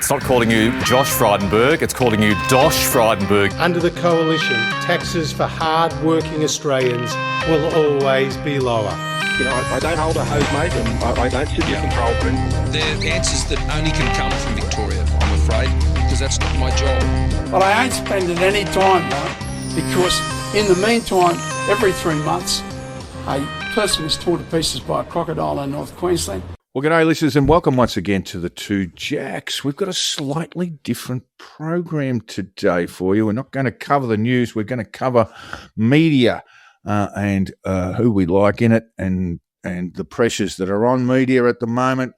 It's not calling you Josh Frydenberg, it's calling you Dosh Frydenberg. Under the Coalition, taxes for hard-working Australians will always be lower. You know, I don't hold a hose, mate, and I don't sit in control room. They're answers that only can come from Victoria, I'm afraid, because that's not my job. But I ain't spending any time though, because in the meantime, every 3 months, a person is torn to pieces by a crocodile in North Queensland. Well, g'day listeners, and welcome once again to the Two Jacks. We've got a slightly different program today for you. We're not going to cover the news. We're going to cover media and who we like in it and the pressures that are on media at the moment,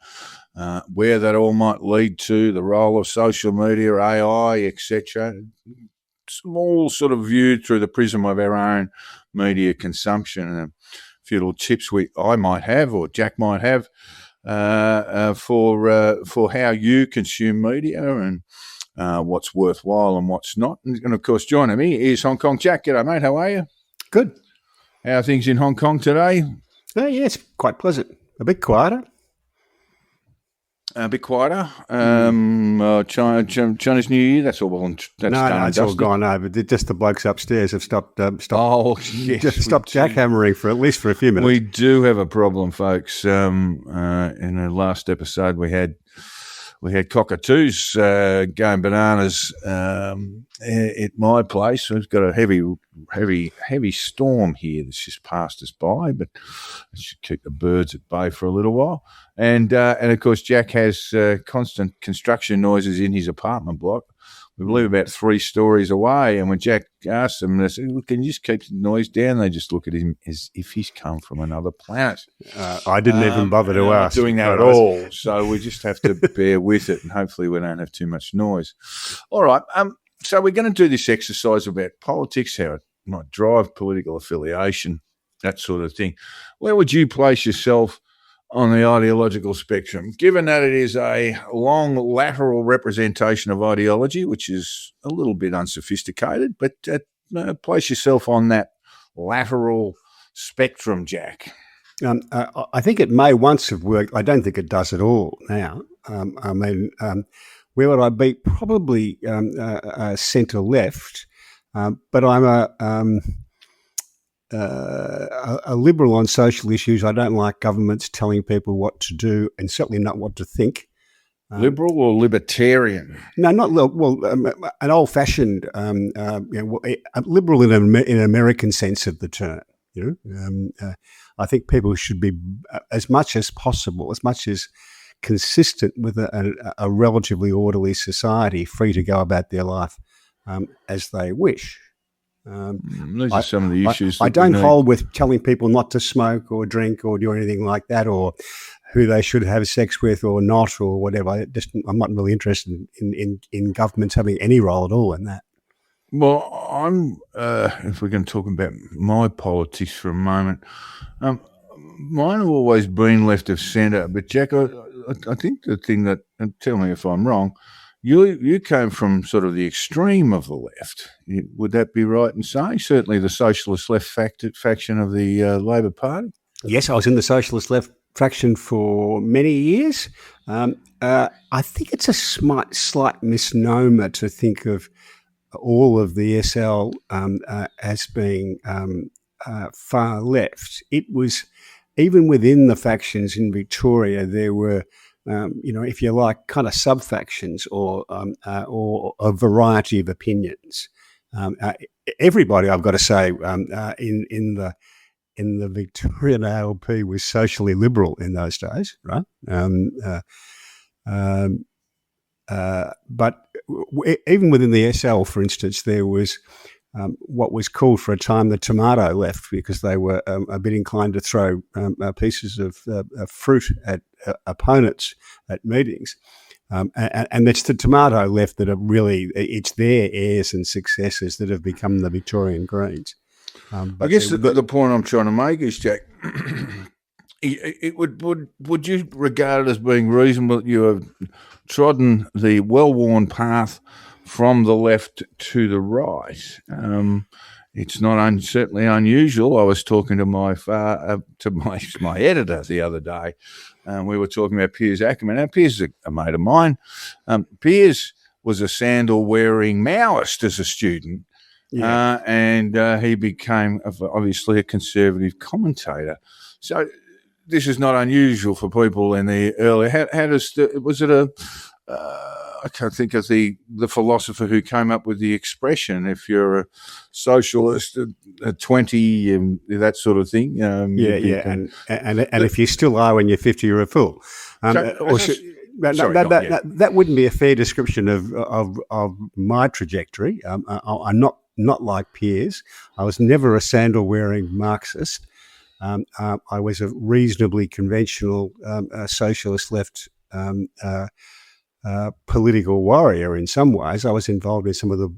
where that all might lead to, the role of social media, AI, etc. Small sort of viewed through the prism of our own media consumption, and a few little tips I might have or Jack might have for how you consume media and what's worthwhile and what's not. And of course, joining me is Hong Kong Jack. G'day, mate. How are you? Good. How are things in Hong Kong today? Yeah, it's quite pleasant. A bit quieter. A bit quieter. Chinese New Year. That's all well. No, it's all gone over. Just the blokes upstairs have stopped. Oh, yes, just stopped jackhammering for at least for a few minutes. We do have a problem, folks. In the last episode, we had cockatoos going bananas at my place. We've got a heavy storm here that's just passed us by, but it should keep the birds at bay for a little while. And of course, Jack has constant construction noises in his apartment block. We live about 3 stories away, and when Jack asks them, they say, "Look, can you just keep the noise down?" They just look at him as if he's come from another planet. I didn't even bother to ask. Not doing that at all, so we just have to bear with it, and hopefully we don't have too much noise. All right, so we're going to do this exercise about politics, how it might drive political affiliation, that sort of thing. Where would you place yourself on the ideological spectrum, given that it is a long lateral representation of ideology, which is a little bit unsophisticated, but place yourself on that lateral spectrum, Jack. I think it may once have worked. I don't think it does at all now. Where would I be? Probably centre-left, but I'm a liberal on social issues. I don't like governments telling people what to do, and certainly not what to think. Liberal or libertarian? No, not well. An old-fashioned liberal in an American sense of the term. I think people should be, as much as possible, as much as consistent with a relatively orderly society, free to go about their life as they wish. Those are some of the issues. I don't hold with telling people not to smoke or drink or do anything like that, or who they should have sex with or not, or whatever. I'm not really interested in governments having any role at all in that. Well, if we're going to talk about my politics for a moment, mine have always been left of centre. But Jack, I think the thing that, and tell me if I'm wrong, you came from sort of the extreme of the left. Would that be right in saying? Certainly the socialist left faction of the Labor Party? Yes, I was in the socialist left faction for many years. I think it's a slight misnomer to think of all of the SL as being far left. It was, even within the factions in Victoria, there were if you like, kind of sub-factions or a variety of opinions. Everybody, I've got to say, in the Victorian ALP was socially liberal in those days, right? But even within the SL, for instance, there was what was called for a time the tomato left, because they were a bit inclined to throw pieces of fruit at opponents at meetings. And it's the tomato left that are really, it's their heirs and successors that have become the Victorian Greens. I guess the point I'm trying to make is, Jack, would you regard it as being reasonable that you have trodden the well-worn path from the left to the right? It's not certainly unusual. I was talking to my editor the other day we were talking about Piers Ackerman. Now, Piers is a mate of mine. Piers was a sandal-wearing Maoist as a student, and he became obviously a conservative commentator. So this is not unusual for people in the early. I can't think of the philosopher who came up with the expression. If you're a socialist at 20, that sort of thing. And if you still are when you're 50, you're a fool. That wouldn't be a fair description of my trajectory. I'm not like Piers. I was never a sandal-wearing Marxist. I was a reasonably conventional socialist left political warrior in some ways. I was involved in some of the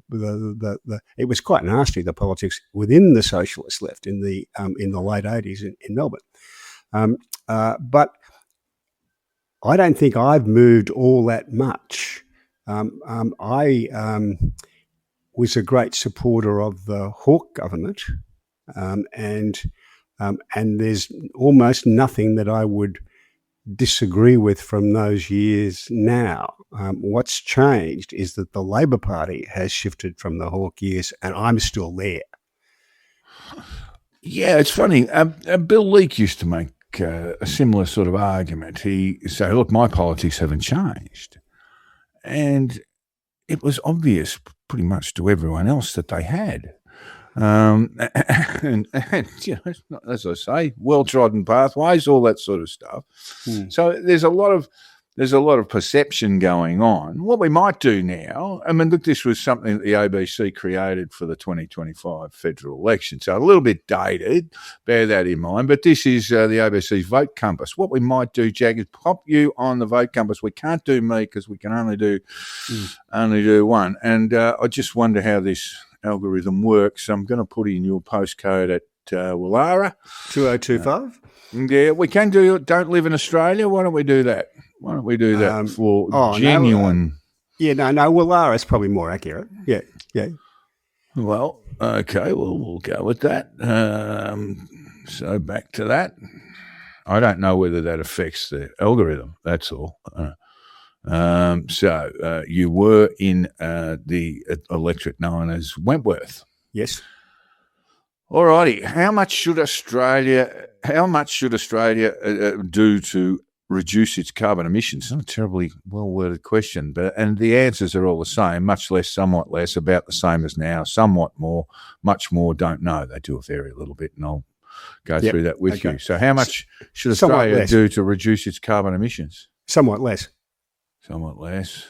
it was quite nasty, the politics within the socialist left in the late 80s in Melbourne. But I don't think I've moved all that much. I was a great supporter of the Hawke government, and there's almost nothing that I would disagree with from those years now. What's changed is that the Labor Party has shifted from the Hawke years, and I'm still there. Yeah, it's funny. Bill Leake used to make a similar sort of argument. He said, look, my politics haven't changed. And it was obvious pretty much to everyone else that they had. And you know, as I say, well-trodden pathways, all that sort of stuff. So there's a lot of perception going on. What we might do now, I mean, look, this was something that the ABC created for the 2025 federal election, so a little bit dated, bear that in mind, but this is the ABC's Vote Compass. What we might do, Jack, is pop you on the Vote Compass. We can't do me because we can only do one, and I just wonder how this algorithm works. I'm going to put in your postcode at Willara. 2025? Yeah, we can do it. Don't live in Australia. Why don't we do that? For genuine? No, Willara is probably more accurate. Yeah. Well, okay, we'll go with that. So back to that. I don't know whether that affects the algorithm. That's all. So you were in the electorate known as Wentworth. Yes. All righty. How much should Australia do to reduce its carbon emissions? It's not a terribly well-worded question, and the answers are all the same: much less, somewhat less, about the same as now, somewhat more, much more, don't know. They do vary a little bit, and I'll go through that with you. So how much should Australia do to reduce its carbon emissions? Somewhat less. Somewhat less.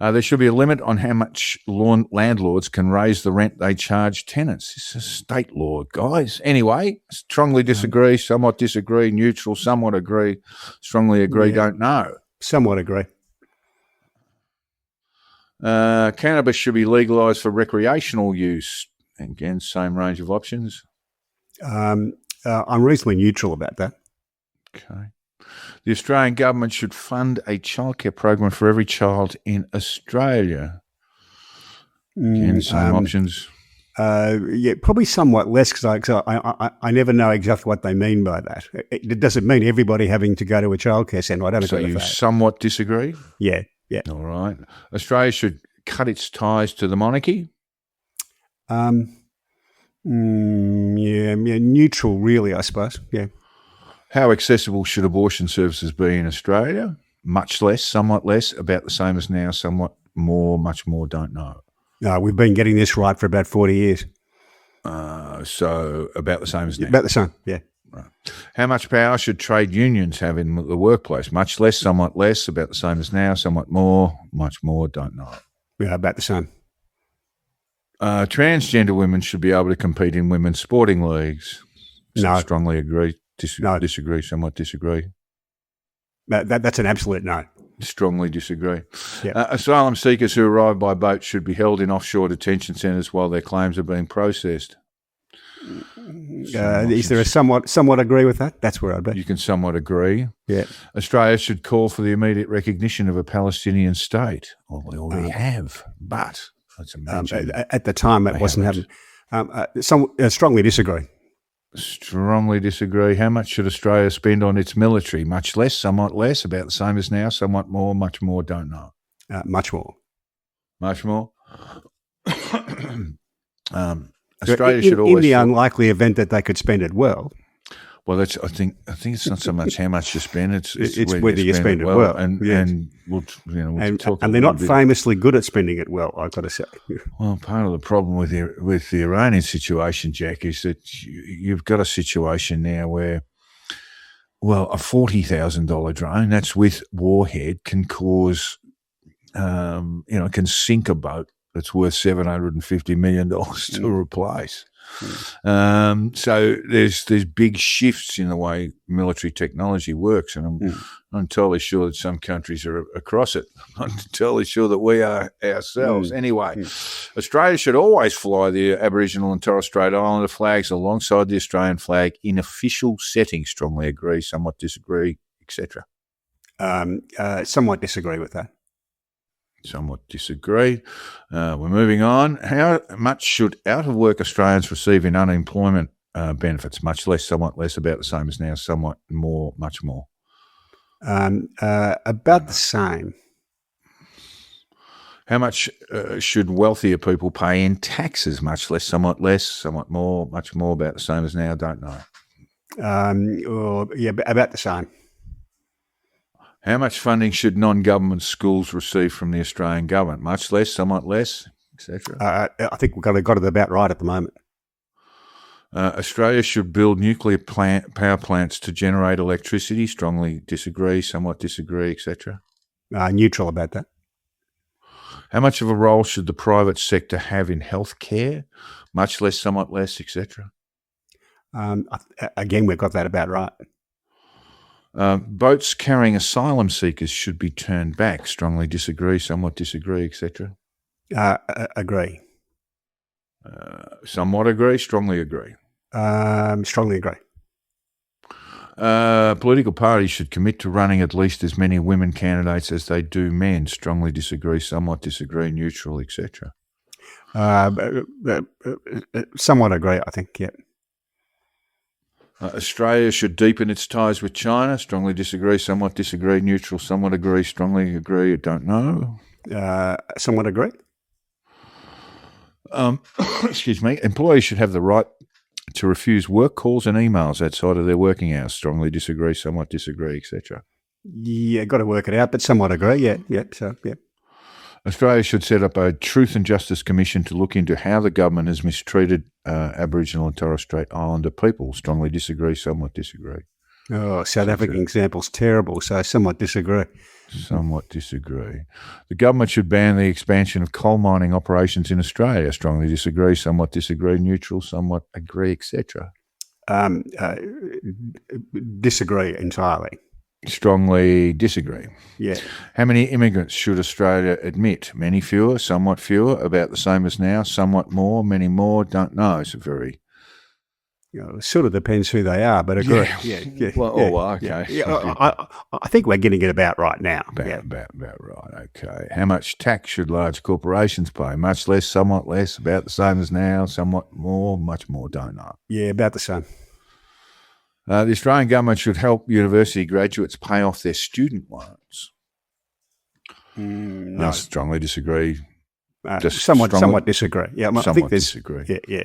There should be a limit on how much landlords can raise the rent they charge tenants. It's a state law, guys. Anyway, strongly disagree, somewhat disagree, neutral, somewhat agree, strongly agree, don't know. Somewhat agree. Cannabis should be legalised for recreational use. Again, same range of options. I'm reasonably neutral about that. Okay. The Australian government should fund a childcare program for every child in Australia. Again, same options. Probably somewhat less because I never know exactly what they mean by that. It doesn't mean everybody having to go to a childcare centre. I don't agree with that. So you somewhat disagree? Yeah. All right. Australia should cut its ties to the monarchy? Neutral really, I suppose, yeah. How accessible should abortion services be in Australia? Much less, somewhat less, about the same as now, somewhat more, much more, don't know. No, we've been getting this right for about 40 years. So about the same as now? About the same, yeah. Right. How much power should trade unions have in the workplace? Much less, somewhat less, about the same as now, somewhat more, much more, don't know. Yeah, about the same. Transgender women should be able to compete in women's sporting leagues. No. Strongly agree. No. Disagree, somewhat disagree. That's an absolute no. Strongly disagree. Yeah. Asylum seekers who arrive by boat should be held in offshore detention centres while their claims are being processed. Is there a somewhat agree with that? That's where I'd be. You can somewhat agree. Yeah. Australia should call for the immediate recognition of a Palestinian state. Well, we already have, but let's imagine. At the time, it wasn't happening. Strongly disagree. Strongly disagree. How much should Australia spend on its military? Much less, somewhat less, about the same as now, somewhat more, much more, don't know. Much more. Much more? Australia should always... In the unlikely event that they could spend it well. Well, I think it's not so much how much you spend; it's whether you spend it well. And we'll talk. And they're not famously good at spending it well, I've got to say. Well, part of the problem with the Iranian situation, Jack, is that you've got a situation now where, well, a $40,000 drone that's with warhead can cause, can sink a boat that's worth $750 million to replace. So there's big shifts in the way military technology works, and I'm not entirely sure that some countries are across it. I'm not entirely sure that we are ourselves. Anyway, Australia should always fly the Aboriginal and Torres Strait Islander flags alongside the Australian flag in official settings. Strongly agree, somewhat disagree, etc. Somewhat disagree with that. Somewhat disagree. We're moving on. How much should out-of-work Australians receive in unemployment benefits? Much less, somewhat less, about the same as now, somewhat more, much more. About the same. How much should wealthier people pay in taxes? Much less, somewhat more, much more, about the same as now, don't know. About the same. How much funding should non-government schools receive from the Australian government? Much less, somewhat less, etc. I think we've got it about right at the moment. Australia should build nuclear power plants to generate electricity. Strongly disagree, somewhat disagree, etc. Neutral about that. How much of a role should the private sector have in healthcare? Much less, somewhat less, etc. Again, we've got that about right. Boats carrying asylum seekers should be turned back. Strongly disagree, somewhat disagree, etc. Agree. Somewhat agree, strongly agree. Strongly agree. Political parties should commit to running at least as many women candidates as they do men. Strongly disagree, somewhat disagree, neutral, etc. Somewhat agree, I think, yeah. Australia should deepen its ties with China. Strongly disagree, somewhat disagree, neutral, somewhat agree, strongly agree, don't know. Somewhat agree. Excuse me. Employees should have the right to refuse work calls and emails outside of their working hours. Strongly disagree, somewhat disagree, etc. Yeah, got to work it out, but somewhat agree. Yeah. So yeah. Australia should set up a Truth and Justice Commission to look into how the government has mistreated Aboriginal and Torres Strait Islander people. Strongly disagree, somewhat disagree. Oh, South African example's terrible, so somewhat disagree. Somewhat disagree. The government should ban the expansion of coal mining operations in Australia. Strongly disagree, somewhat disagree, neutral, somewhat agree, etc. Disagree entirely. Strongly disagree. Yeah. How many immigrants should Australia admit? Many fewer, somewhat fewer, about the same as now, somewhat more, many more, don't know. It's a very... It sort of depends who they are, but agree. Yeah. Okay. Yeah. I think we're getting it about right now. About right, okay. How much tax should large corporations pay? Much less, somewhat less, about the same as now, somewhat more, much more, don't know. Yeah, about the same. The Australian government should help university graduates pay off their student loans. No. I strongly disagree. Somewhat disagree. Yeah, I think disagree. Yeah.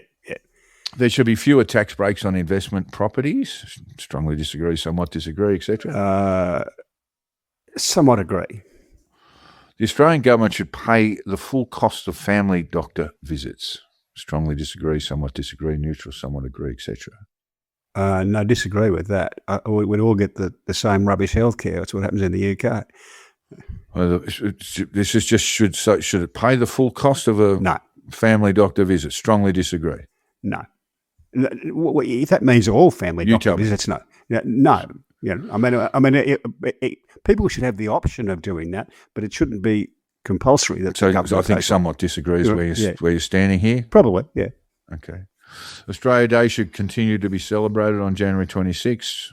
There should be fewer tax breaks on investment properties. Strongly disagree, somewhat disagree, etc. Somewhat agree. The Australian government should pay the full cost of family doctor visits. Strongly disagree, somewhat disagree, neutral, somewhat agree, etc. No, disagree with that. We'd all get the same rubbish healthcare. That's what happens in the UK. Well, this is just should it pay the full cost of a family doctor visit? Strongly disagree. No. If that means all family doctor visits, no. No. I mean, people should have the option of doing that, but it shouldn't be compulsory. So I think somewhat disagrees where you're standing here. Probably, yeah. Okay. Australia Day should continue to be celebrated on January 26.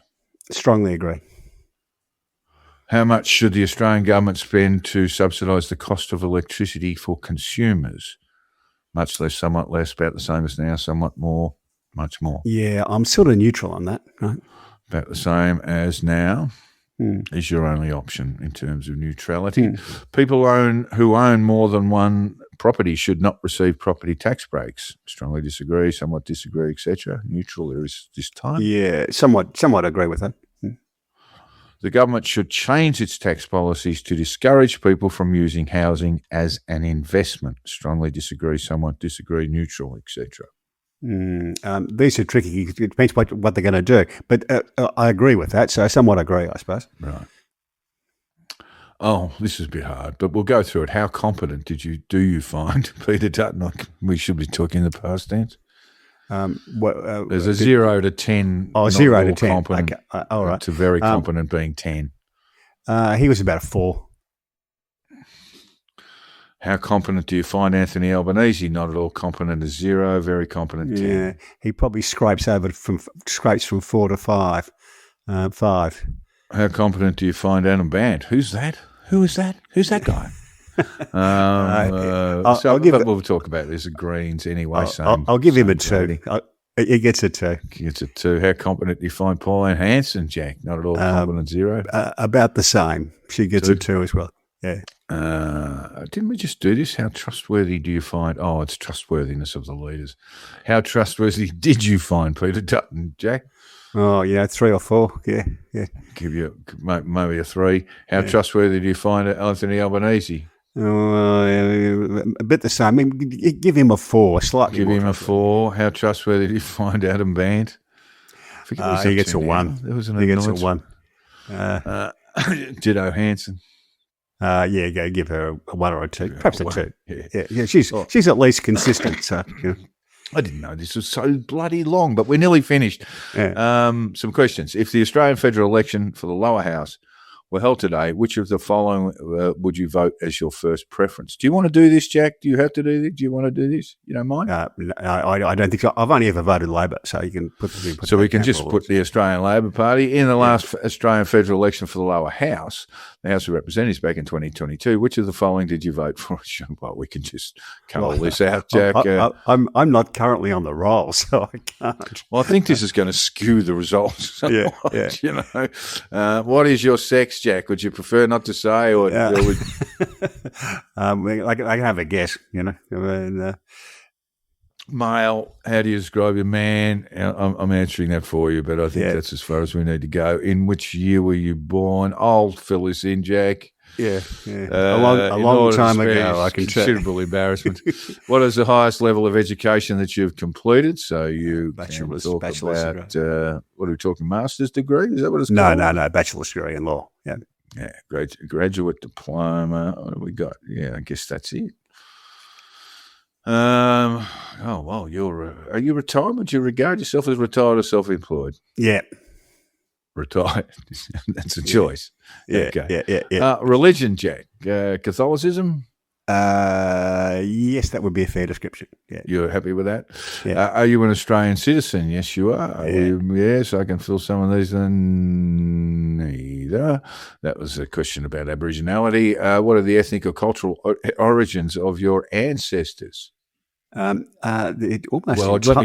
Strongly agree. How much should the Australian government spend to subsidise the cost of electricity for consumers? Much less, somewhat less, about the same as now, somewhat more, much more. Yeah, I'm sort of neutral on that. Right? About the same as now is your only option in terms of neutrality. People who own more than one property should not receive property tax breaks. Strongly disagree, somewhat disagree, etc. Neutral there is this time. Yeah, somewhat agree with that. The government should change its tax policies to discourage people from using housing as an investment. Strongly disagree, somewhat disagree, neutral, etc. These are tricky. It depends what they're going to do. But I agree with that. So somewhat agree, I suppose. Right. Oh, this is a bit hard, but we'll go through it. How competent do you find Peter Dutton? We should be talking in the past tense. There's a 0 to 10. Oh, 0 to 10. Competent, okay. All right. To very competent being 10. He was about a 4. How competent do you find Anthony Albanese? Not at all competent as 0, very competent 10. Yeah, he probably scrapes from 4 to 5. 5. How competent do you find Adam Band? Who's that? Who is that? Who's that guy? We'll talk about this at Greens anyway. I'll give him a 2. He gets a 2. Gets a 2. How competent do you find Pauline Hanson, Jack? Not at all competent 0. About the same. She gets 2. a 2 as well. Yeah. Didn't we just do this? How trustworthy do you find? Oh, it's trustworthiness of the leaders. How trustworthy did you find Peter Dutton, Jack? Oh, 3 or 4. Yeah. Give you maybe a 3. How trustworthy do you find Anthony Albanese? A bit the same. I mean, give him a 4. Slightly. Give him a 4. How trustworthy do you find Adam Band? He gets a 1. There was an he gets a 1. Ditto Hanson. Go give her a 1 or a 2, perhaps a 2. Yeah. She's at least consistent. So, I didn't know this was so bloody long, but we're nearly finished. Yeah. Some questions. If the Australian federal election for the lower house were held today, which of the following would you vote as your first preference? Do you want to do this, Jack? Do you have to do this? Do you want to do this? You don't mind? I don't think so. I've only ever voted Labor, so you can put so we can just put the Australian Labor Party in the last Australian federal election for the lower house, the House of Representatives back in 2022. Which of the following did you vote for? Well, we can just cut all this out, Jack. I'm not currently on the roll, so I can't. Well, I think this is going to skew the results somewhat, yeah. You know. What is your sex, Jack? Would you prefer not to say, or would... I can have a guess. Male. How do you describe your man? I'm answering that for you, but I think that's as far as we need to go. In which year were you born? I'll fill this in, Jack. Yeah. A long time ago, I can tell. Considerable embarrassment. What is the highest level of education that you've completed? So you bachelor's about, degree. what are we talking, master's degree? Is that what it's called? No, bachelor's degree in law. Yeah. Yeah, graduate diploma. What have we got? Yeah, I guess that's it. Are you retired? Would you regard yourself as retired or self-employed? Yeah. Retired. That's a choice. Yeah. Okay. Yeah. Religion, Jack. Catholicism? Yes, that would be a fair description. Yeah. You're happy with that? Yeah. Are you an Australian citizen? Yes, you are. Yes, I can fill some of these. Neither. That was a question about Aboriginality. What are the ethnic or cultural origins of your ancestors? Let me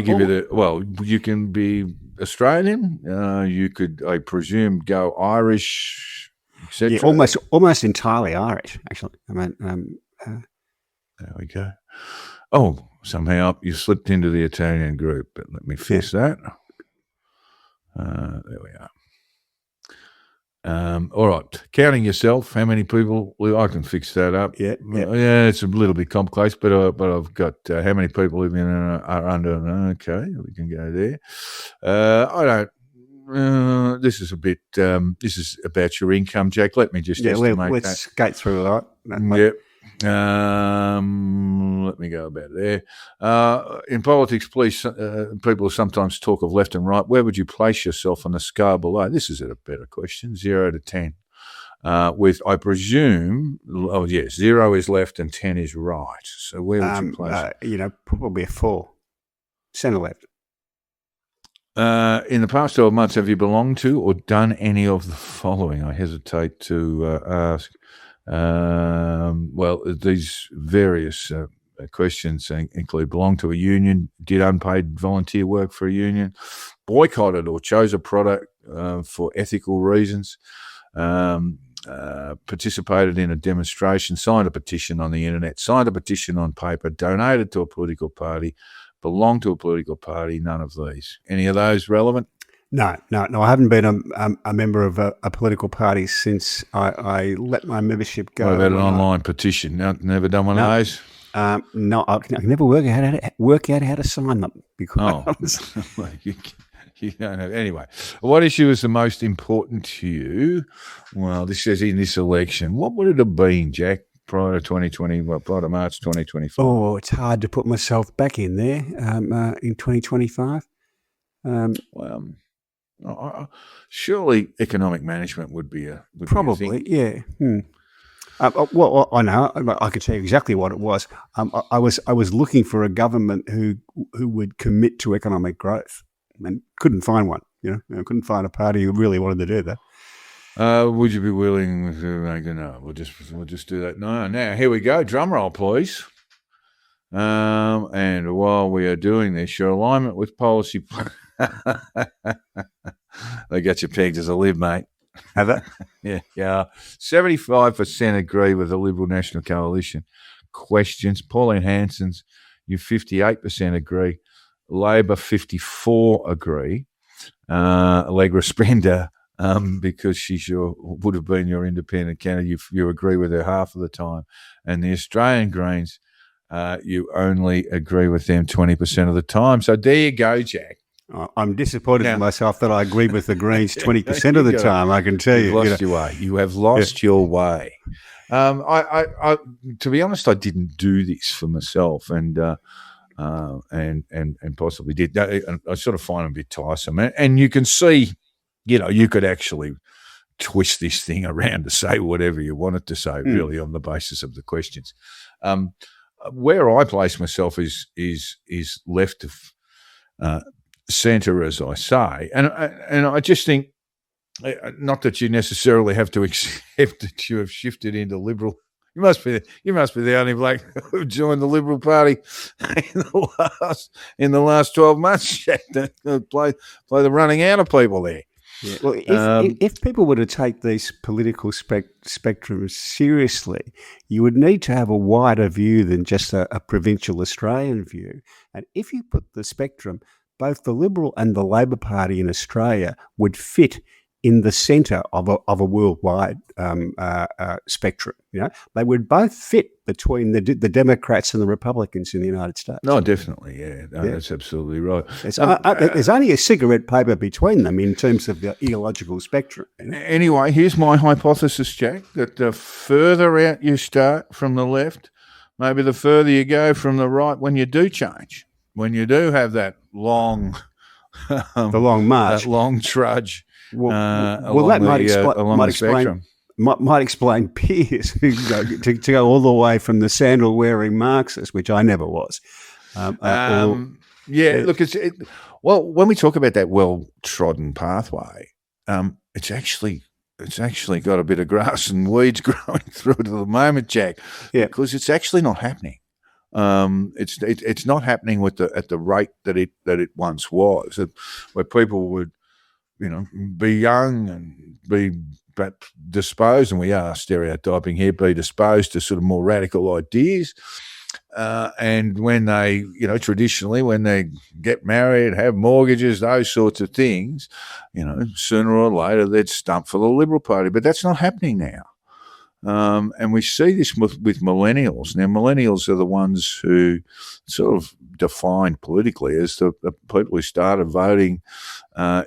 give you you can be Australian. You could, I presume, go Irish, etc. Yeah, almost entirely Irish, actually. I mean, there we go. Oh, somehow you slipped into the Italian group, but let me fix that. There we are. All right. Counting yourself, how many people? I can fix that up. Yeah. It's a little bit complex, but I've got how many people live in are under. Okay, we can go there. I don't. This is a bit. This is about your income, Jack. Let me just estimate let's skate through all right. Yep. Let me go about there. In politics, people sometimes talk of left and right. Where would you place yourself on the scale below? This is a better question. 0 to 10. With, I presume, 0 is left and 10 is right. So where would you place it? Probably a 4. Centre left. In the past 12 months, have you belonged to or done any of the following? I hesitate to ask. These various questions include belong to a union, did unpaid volunteer work for a union, boycotted or chose a product for ethical reasons, participated in a demonstration, signed a petition on the internet, signed a petition on paper, donated to a political party, belonged to a political party, none of these. Any of those relevant? No. I haven't been a member of a political party since I let my membership go. What about an online petition? No, never done one of those? No, I can never work out how to sign them because you don't have. Anyway, what issue is the most important to you? Well, this says in this election. What would it have been, Jack, prior to 2020? Well, prior to March 2025? Oh, it's hard to put myself back in there in 2025. Surely economic management would be a probably, yeah. Well, I know. I can tell you exactly what it was. I was looking for a government who would commit to economic growth, and couldn't find one. Couldn't find a party who really wanted to do that. Would you be willing to make a no? We'll just do that. No. Now here we go. Drum roll, please. And while we are doing this, your alignment with policy. They got you pegged as a Lib, mate. Have it? Yeah. 75% agree with the Liberal National Coalition. Questions. Pauline Hanson's, you 58% agree. Labor 54 agree. Allegra Spender, because she's would have been your independent candidate, you agree with her half of the time. And the Australian Greens, you only agree with them 20% of the time. So there you go, Jack. I'm disappointed in myself that I agreed with the Greens 20% of the time. I can tell you, you've lost your way. You have lost your way. I, to be honest, I didn't do this for myself, and possibly did. I sort of find them a bit tiresome, and you can see, you could actually twist this thing around to say whatever you want it to say, really, on the basis of the questions. Where I place myself is left of centre, as I say, and I just think, not that you necessarily have to accept that you have shifted into Liberal. You must be the only bloke who joined the Liberal Party in the last 12 months. Jack, play the running out of people there. Yeah. Well, if people were to take these political spectrums seriously, you would need to have a wider view than just a provincial Australian view. And if you put the spectrum, both the Liberal and the Labor Party in Australia would fit in the centre of a worldwide spectrum. They would both fit between the Democrats and the Republicans in the United States. No, definitely, yeah. No, that's absolutely right. There's only a cigarette paper between them in terms of the ideological spectrum. Anyway, here's my hypothesis, Jack, that the further out you start from the left, maybe the further you go from the right when you do change, when you do have that long, the long march, that long trudge. That might explain Piers to go all the way from the sandal wearing Marxist, which I never was. Look, well, when we talk about that well trodden pathway, it's actually got a bit of grass and weeds growing through it at the moment, Jack. Yeah, because it's actually not happening. It's not happening at the rate that it once was, where people would, be young and be disposed, and we are stereotyping here, be disposed to sort of more radical ideas. And when they, traditionally, when they get married, have mortgages, those sorts of things, sooner or later they'd stump for the Liberal Party. But that's not happening now. And we see this with millennials. Now, millennials are the ones who sort of defined politically as the people who started voting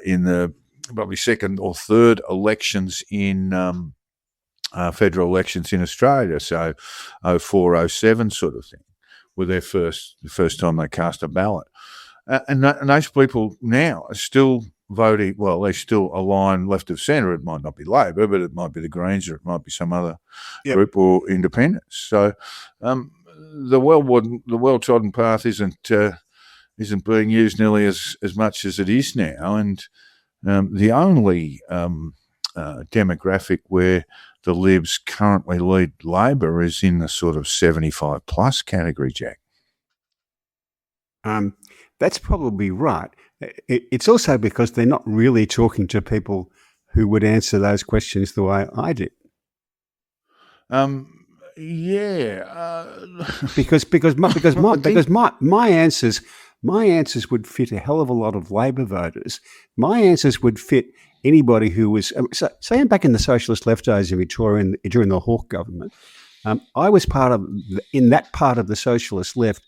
in the probably second or third elections in federal elections in Australia, so 04, 07 sort of thing, were the first time they cast a ballot. And those people now are still voting, well, they still align left of centre. It might not be Labor, but it might be the Greens, or it might be some other group, or independents. So the well-trodden path isn't being used nearly as much as it is now. And the only demographic where the Libs currently lead Labor is in the sort of 75 plus category, Jack. That's probably right. It's also because they're not really talking to people who would answer those questions the way I did. Because my answers would fit a hell of a lot of Labor voters. My answers would fit anybody who was. Say, back in the socialist left days in Victoria during the Hawke government, I was in that part of the socialist left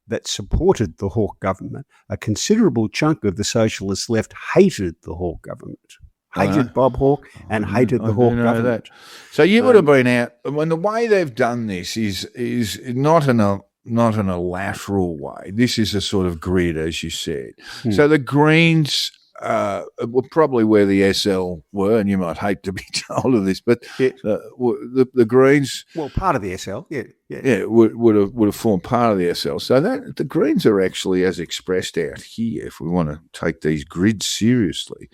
that supported the Hawke government. A considerable chunk of the socialist left hated the Hawke government. Hated Bob Hawke and hated the Hawke government. That. So you would have been out when the way they've done this is not in a lateral way. This is a sort of grid, as you said. So the Greens were probably where the SL were, and you might hate to be told of this, but the Greens, part of the SL, would have formed part of the SL. So that the Greens are actually, as expressed out here, if we want to take these grids seriously,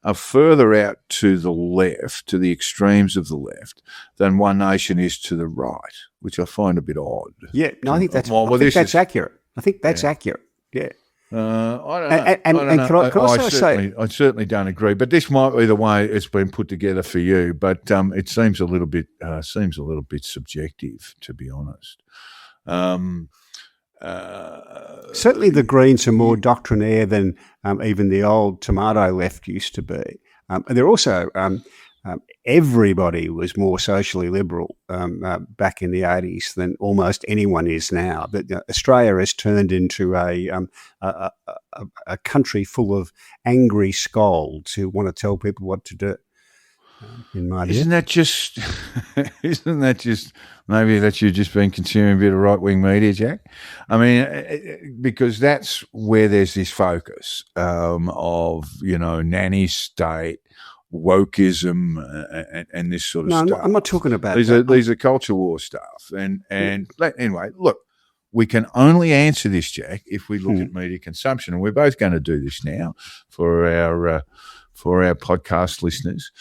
are further out to the left, to the extremes of the left, than One Nation is to the right, which I find a bit odd. Yeah, no, I think that's accurate. I think that's accurate. Yeah. I don't know. I certainly don't agree, but this might be the way it's been put together for you. But it seems a little bit subjective, to be honest. Certainly, the Greens are more doctrinaire than even the old tomato left used to be. They're also everybody was more socially liberal back in the 80s than almost anyone is now. But Australia has turned into a country full of angry scolds who want to tell people what to do. In my view, isn't that just maybe that you've just been consuming a bit of right wing media, Jack? I mean, because that's where there's this focus of nanny state, wokeism, and this sort of stuff. I'm not talking about these are culture war stuff. And anyway, look, we can only answer this, Jack, if we look at media consumption, and we're both going to do this now for our podcast listeners.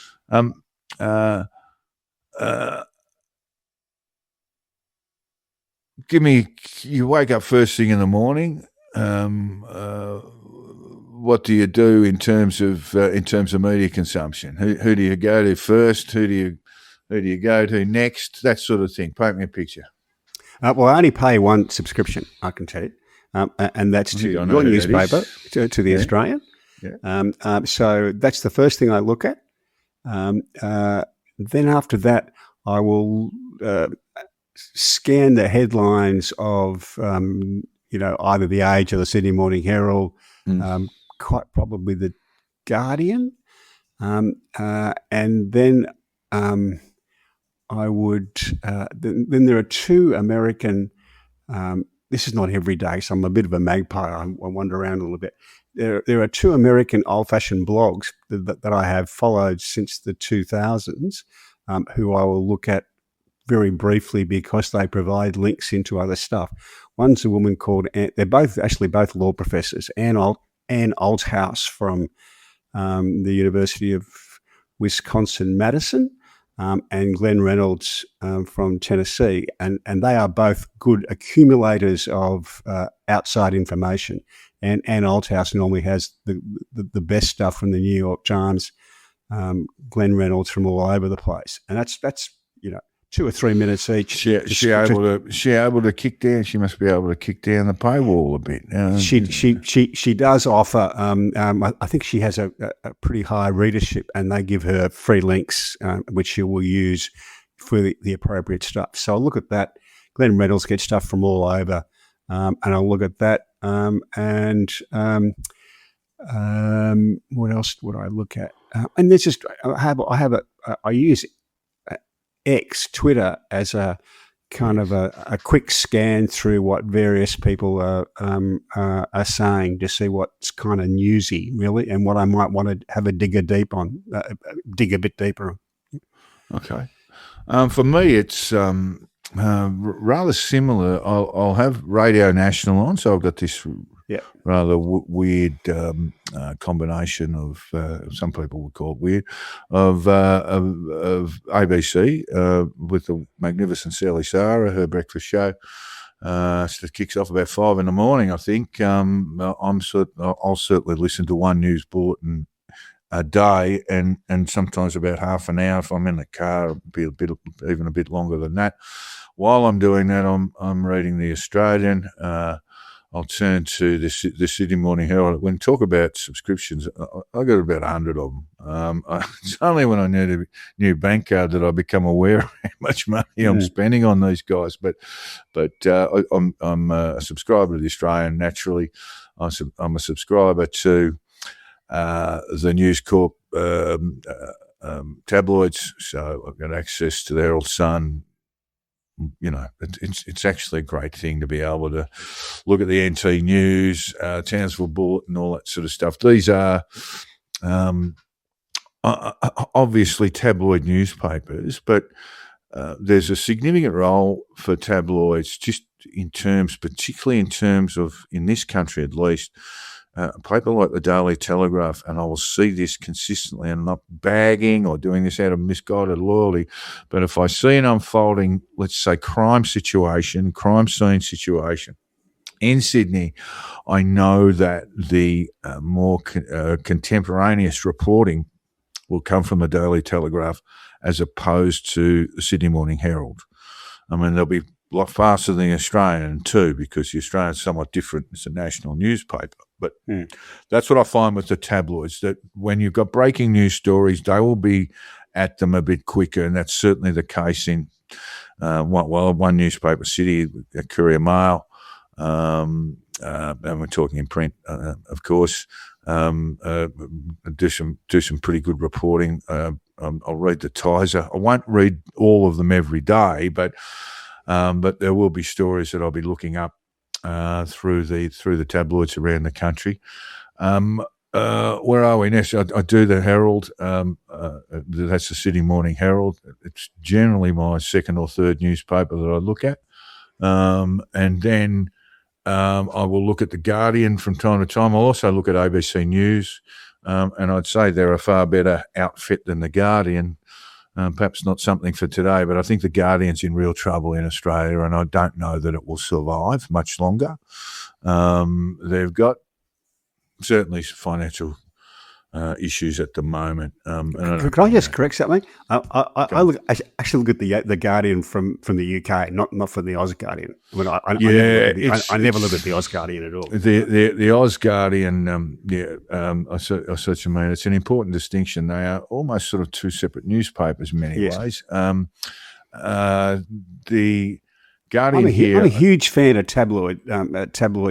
You wake up first thing in the morning. What do you do in terms of media consumption? Who do you go to first? Who do you go to next? That sort of thing. Paint me a picture. Well, I only pay one subscription, I can tell you, and that's to your newspaper, to the Australian. Yeah. So that's the first thing I look at. Then after that, I will scan the headlines of either The Age or the Sydney Morning Herald, quite probably the Guardian, and then I would. Then there are two American. This is not every day, so I'm a bit of a magpie. I wander around a little bit. There are two American old-fashioned blogs that I have followed since the 2000s, who I will look at very briefly because they provide links into other stuff. One's a woman called they're both law professors, Ann Althouse from the University of Wisconsin-Madison, and Glenn Reynolds from Tennessee, and they are both good accumulators of outside information. And Ann Althouse normally has the best stuff from the New York Times, Glenn Reynolds from all over the place, and that's 2 or 3 minutes each. She able to kick down. She must be able to kick down the paywall a bit. She does offer. I think she has a pretty high readership, and they give her free links, which she will use for the appropriate stuff. So I'll look at that. Glenn Reynolds gets stuff from all over, and I'll look at that. What else would I look at? And there's just I use X, Twitter, as a kind of a quick scan through what various people are saying to see what's kind of newsy, really, and what I might want to have a dig a bit deeper. Okay. For me, it's rather similar. I'll have Radio National on, so I've got this rather weird combination of some people would call it weird of ABC with the magnificent Sally Sarah, her breakfast show, So it kicks off about 5 in the morning, I think. I'll certainly listen to one news bulletin a day, and sometimes about half an hour if I'm in the car. It'll be even a bit longer than that. While I'm doing that, I'm reading the Australian. I'll turn to the Sydney Morning Herald. When talk about subscriptions, I got about 100 of them. It's only when I need a new bank card that I become aware of how much money I'm spending on these guys. But I'm a subscriber to the Australian. Naturally, I'm a subscriber to the News Corp tabloids, so I've got access to the Herald Sun. You know, it's actually a great thing to be able to look at the NT News, Townsville Bulletin, and all that sort of stuff. These are obviously tabloid newspapers, but there's a significant role for tabloids just particularly in terms of, in this country at least, a paper like the Daily Telegraph, and I will see this consistently, and I'm not bagging or doing this out of misguided loyalty, but if I see an unfolding, let's say, crime scene situation in Sydney, I know that the more contemporaneous reporting will come from the Daily Telegraph as opposed to the Sydney Morning Herald. I mean, they'll be a lot faster than the Australian too, because the Australian's somewhat different. It's a national newspaper. But that's what I find with the tabloids, that when you've got breaking news stories, they will be at them a bit quicker, and that's certainly the case in one newspaper city, Courier Mail, and we're talking in print, of course. Do some pretty good reporting. I'll read the Tiser. I won't read all of them every day, but there will be stories that I'll be looking up through the tabloids around the country. Where are we next? I do the Herald. That's the Sydney Morning Herald. It's generally my second or third newspaper that I look at. And then I will look at the Guardian from time to time. I'll also look at ABC News. And I'd say they're a far better outfit than the Guardian. Perhaps not something for today, but I think the Guardian's in real trouble in Australia, and I don't know that it will survive much longer. They've got certainly financial issues at the moment. Could I just correct something? I actually look at the Guardian from the UK, not from the Oz Guardian. I never look at the Oz Guardian at all. The Oz Guardian, I see what you mean. It's an important distinction. They are almost sort of two separate newspapers in many ways. The Guardian I'm a huge fan of tabloid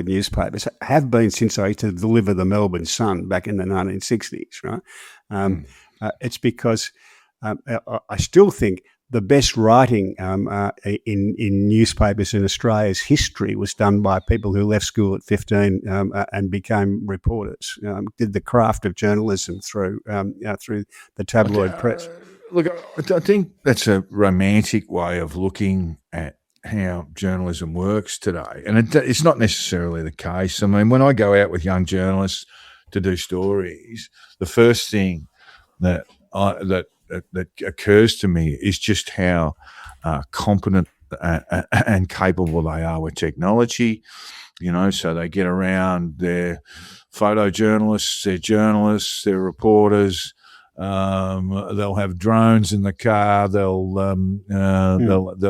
newspapers. Have been since I used to deliver the Melbourne Sun back in the 1960s. Right, it's because I still think the best writing in newspapers in Australia's history was done by people who left school at 15 and became reporters. Did the craft of journalism through the tabloid press. Look, I think that's a romantic way of looking at how journalism works today, and it's not necessarily the case. I mean, when I go out with young journalists to do stories, the first thing that occurs to me is just how competent and capable they are with technology. You know, so they get around. They're photojournalists, they're journalists, they're reporters. They'll have drones in the car. They'll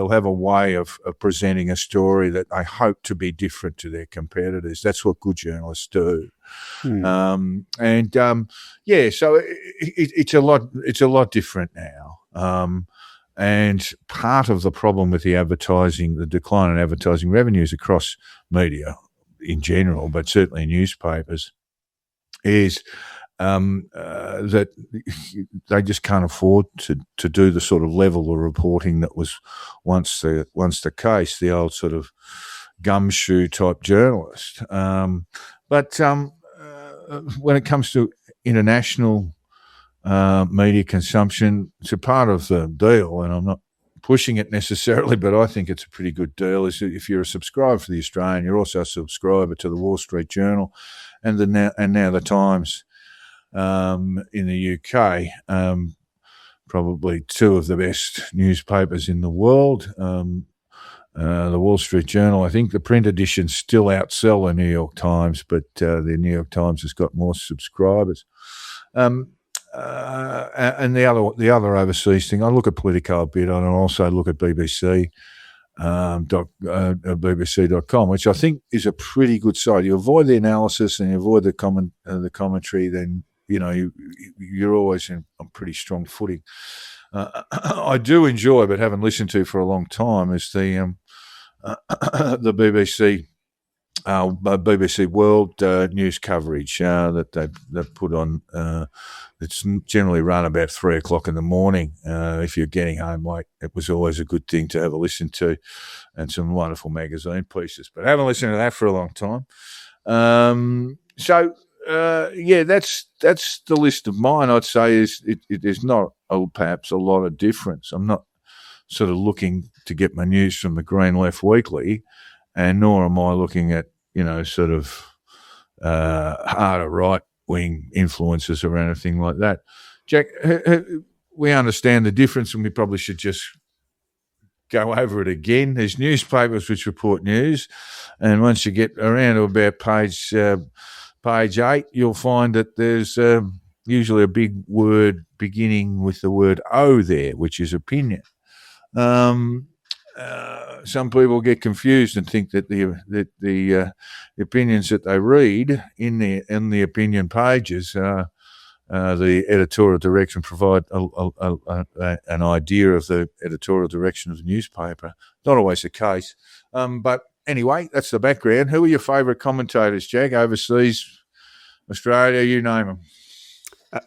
have a way of presenting a story that I hope to be different to their competitors. That's what good journalists do. So it's a lot different now. And part of the problem with the decline in advertising revenues across media in general, but certainly newspapers, is that they just can't afford to do the sort of level of reporting that was once the case, the old sort of gumshoe type journalist. But when it comes to international media consumption, it's a part of the deal, and I'm not pushing it necessarily, but I think it's a pretty good deal. Is if you're a subscriber for the Australian, you're also a subscriber to the Wall Street Journal and now the Times. In the UK, probably two of the best newspapers in the world. the Wall Street Journal. I think the print editions still outsell the New York Times, but the New York Times has got more subscribers. And the other overseas thing, I look at Politico a bit, and I also look at BBC. BBC.com, which I think is a pretty good site. You avoid the analysis and you avoid the commentary, then you're always on pretty strong footing. I do enjoy, but haven't listened to for a long time, is the BBC World news coverage that they've put on. It's generally run about 3 o'clock in the morning. If you're getting home late, it was always a good thing to have a listen to, and some wonderful magazine pieces. But I haven't listened to that for a long time. That's the list of mine. I'd say there's not perhaps a lot of difference. I'm not sort of looking to get my news from the Green Left Weekly, and nor am I looking at sort of harder right-wing influences or anything like that. Jack, we understand the difference, and we probably should just go over it again. There's newspapers which report news, and once you get around to about page 8, you'll find that there's usually a big word beginning with the word O there, which is opinion. Some people get confused and think that the opinions that they read in the opinion pages, the editorial direction, provide an idea of the editorial direction of the newspaper. Not always the case, but anyway, that's the background. Who are your favourite commentators, Jack? Overseas, Australia, you name them.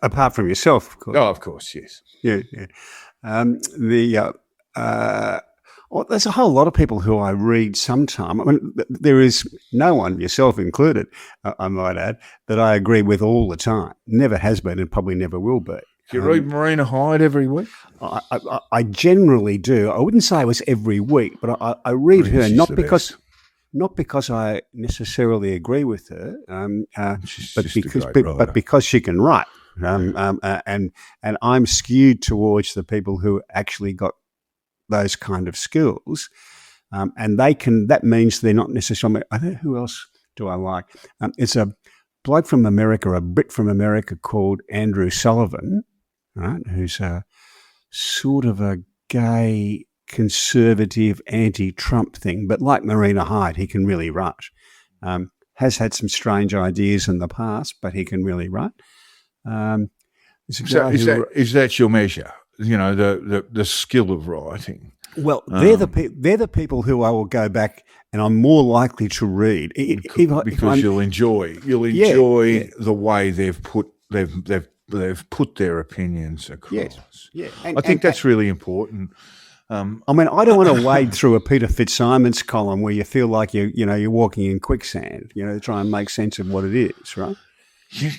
Apart from yourself, of course. Oh, of course, yes. Yeah. There's a whole lot of people who I read sometime. I mean, there is no one, yourself included, I might add, that I agree with all the time. Never has been and probably never will be. Do you read Marina Hyde every week? I generally do. I wouldn't say it was every week, but I read her not because I necessarily agree with her, but because she can write. And I'm skewed towards the people who actually got those kind of skills, and that means they're not necessarily. I don't know who else do I like. It's a bloke from America, a Brit from America called Andrew Sullivan, right? Who's a sort of a gay conservative anti-Trump thing, but like Marina Hyde, he can really write. Has had some strange ideas in the past, but he can really write. Is that your measure? The skill of writing. Well, they're the people who I will go back and I'm more likely to read because you'll enjoy the way they've put their opinions across. Yeah. I think that's really important. I mean, I don't want to wade through a Peter Fitzsimons column where you feel like you're walking in quicksand. To try and make sense of what it is, right? Yeah,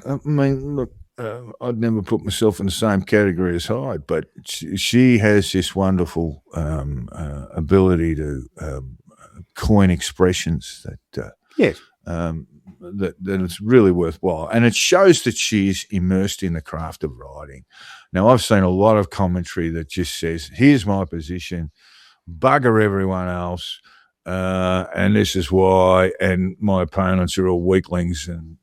I mean, look. I'd never put myself in the same category as Hyde, but she has this wonderful ability to coin expressions that it's really worthwhile, and it shows that she's immersed in the craft of writing. Now, I've seen a lot of commentary that just says, "Here's my position, bugger everyone else, and this is why," and my opponents are all weaklings and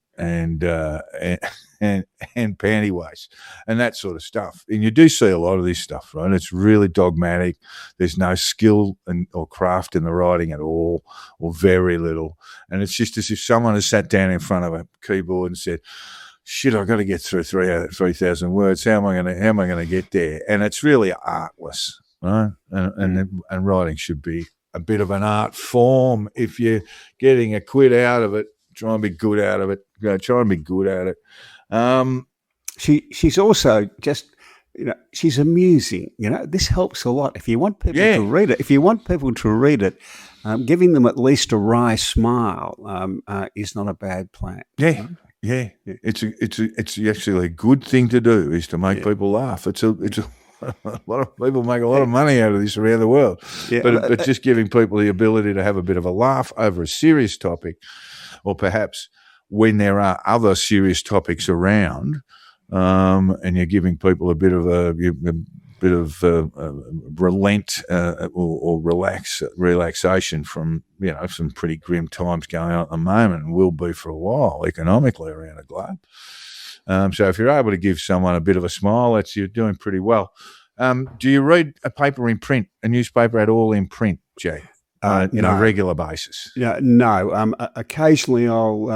panty waist and that sort of stuff. And you do see a lot of this stuff, right? It's really dogmatic. There's no skill or craft in the writing at all, or very little. And it's just as if someone has sat down in front of a keyboard and said, "Shit, I've got to get through 3,000 words. How am I going to get there?" And it's really artless, right? And writing should be a bit of an art form. If you're getting a quid out of it, try and be good out of it. Try and be good at it. She's also just, she's amusing. This helps a lot. If you want people to read it, giving them at least a wry smile is not a bad plan. Yeah. It's actually a good thing to do, is to make people laugh. It's a lot of people make a lot of money out of this around the world. Yeah, but just giving people the ability to have a bit of a laugh over a serious topic, or perhaps when there are other serious topics around, and you're giving people a bit of bit of relent or relaxation from some pretty grim times going on at the moment, and will be for a while economically around the globe. So if you're able to give someone a bit of a smile, you're doing pretty well. Do you read a paper in print, a newspaper at all in print, Jay? On a regular basis? Yeah, no. Occasionally, I'll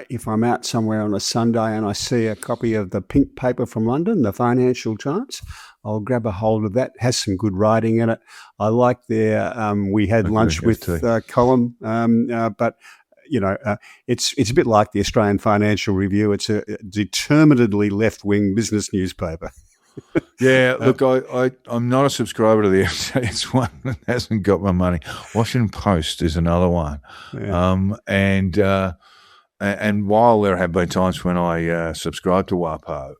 if I'm out somewhere on a Sunday and I see a copy of the pink paper from London, the Financial Times, I'll grab a hold of that. It has some good writing in it. I like their we had lunch with column, but it's a bit like the Australian Financial Review. It's a determinedly left-wing business newspaper. Yeah, look, I'm not a subscriber to the FTX one that hasn't got my money. Washington Post is another one. Yeah. And while there have been times when I subscribe to WAPO,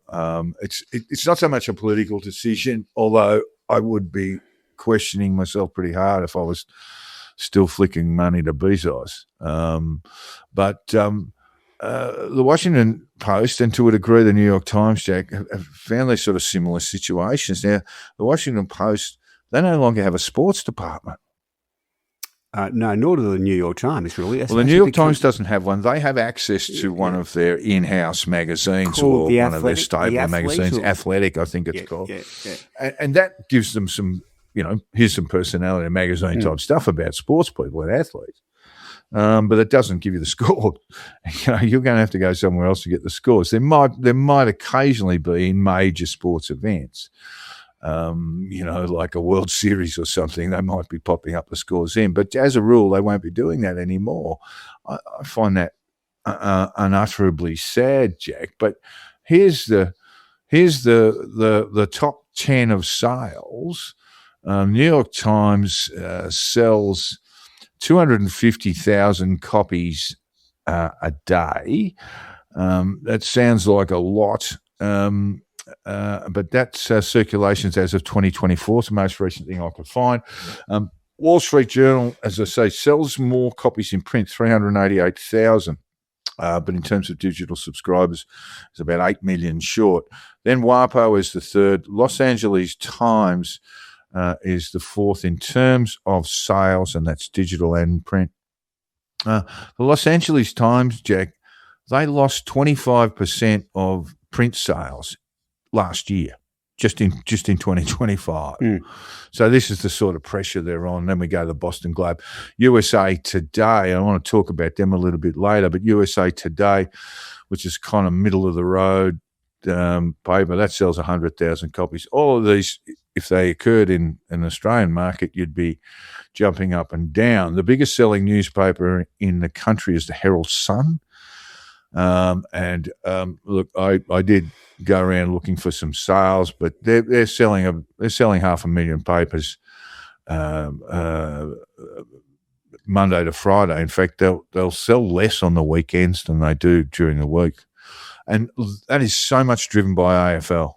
it's not so much a political decision, although I would be questioning myself pretty hard if I was still flicking money to Bezos. But the Washington Post, and to a degree the New York Times, Jack, have found these sort of similar situations. Now, the Washington Post, they no longer have a sports department. No, nor do the New York Times, really. Well, the New York Times doesn't have one. They have access to one of their in-house magazines or one of their stable magazines, Athletic, I think it's called. Yeah. And that gives them some, here's some personality magazine type stuff about sports people and athletes. But it doesn't give you the score. You're going to have to go somewhere else to get the scores. There might occasionally be in major sports events, like a World Series or something, they might be popping up the scores in. But as a rule, they won't be doing that anymore. I find that unutterably sad, Jack. But here's the top 10 of sales. New York Times sells 250,000 copies a day. That sounds like a lot, but that's circulations as of 2024. It's the most recent thing I could find. Wall Street Journal, as I say, sells more copies in print, 388,000. But in terms of digital subscribers, it's about 8 million short. Then WAPO is the third. Los Angeles Times is the fourth in terms of sales, and that's digital and print. The Los Angeles Times, Jack, they lost 25% of print sales last year, just in 2025. So this is the sort of pressure they're on. Then we go to the Boston Globe. USA Today, I want to talk about them a little bit later, but USA Today, which is kind of middle of the road paper, that sells 100,000 copies. All of these, if they occurred in an Australian market, you'd be jumping up and down. The biggest selling newspaper in the country is the Herald Sun. Look, I did go around looking for some sales, but they're selling 500,000 papers Monday to Friday. In fact, they'll sell less on the weekends than they do during the week, and that is so much driven by AFL.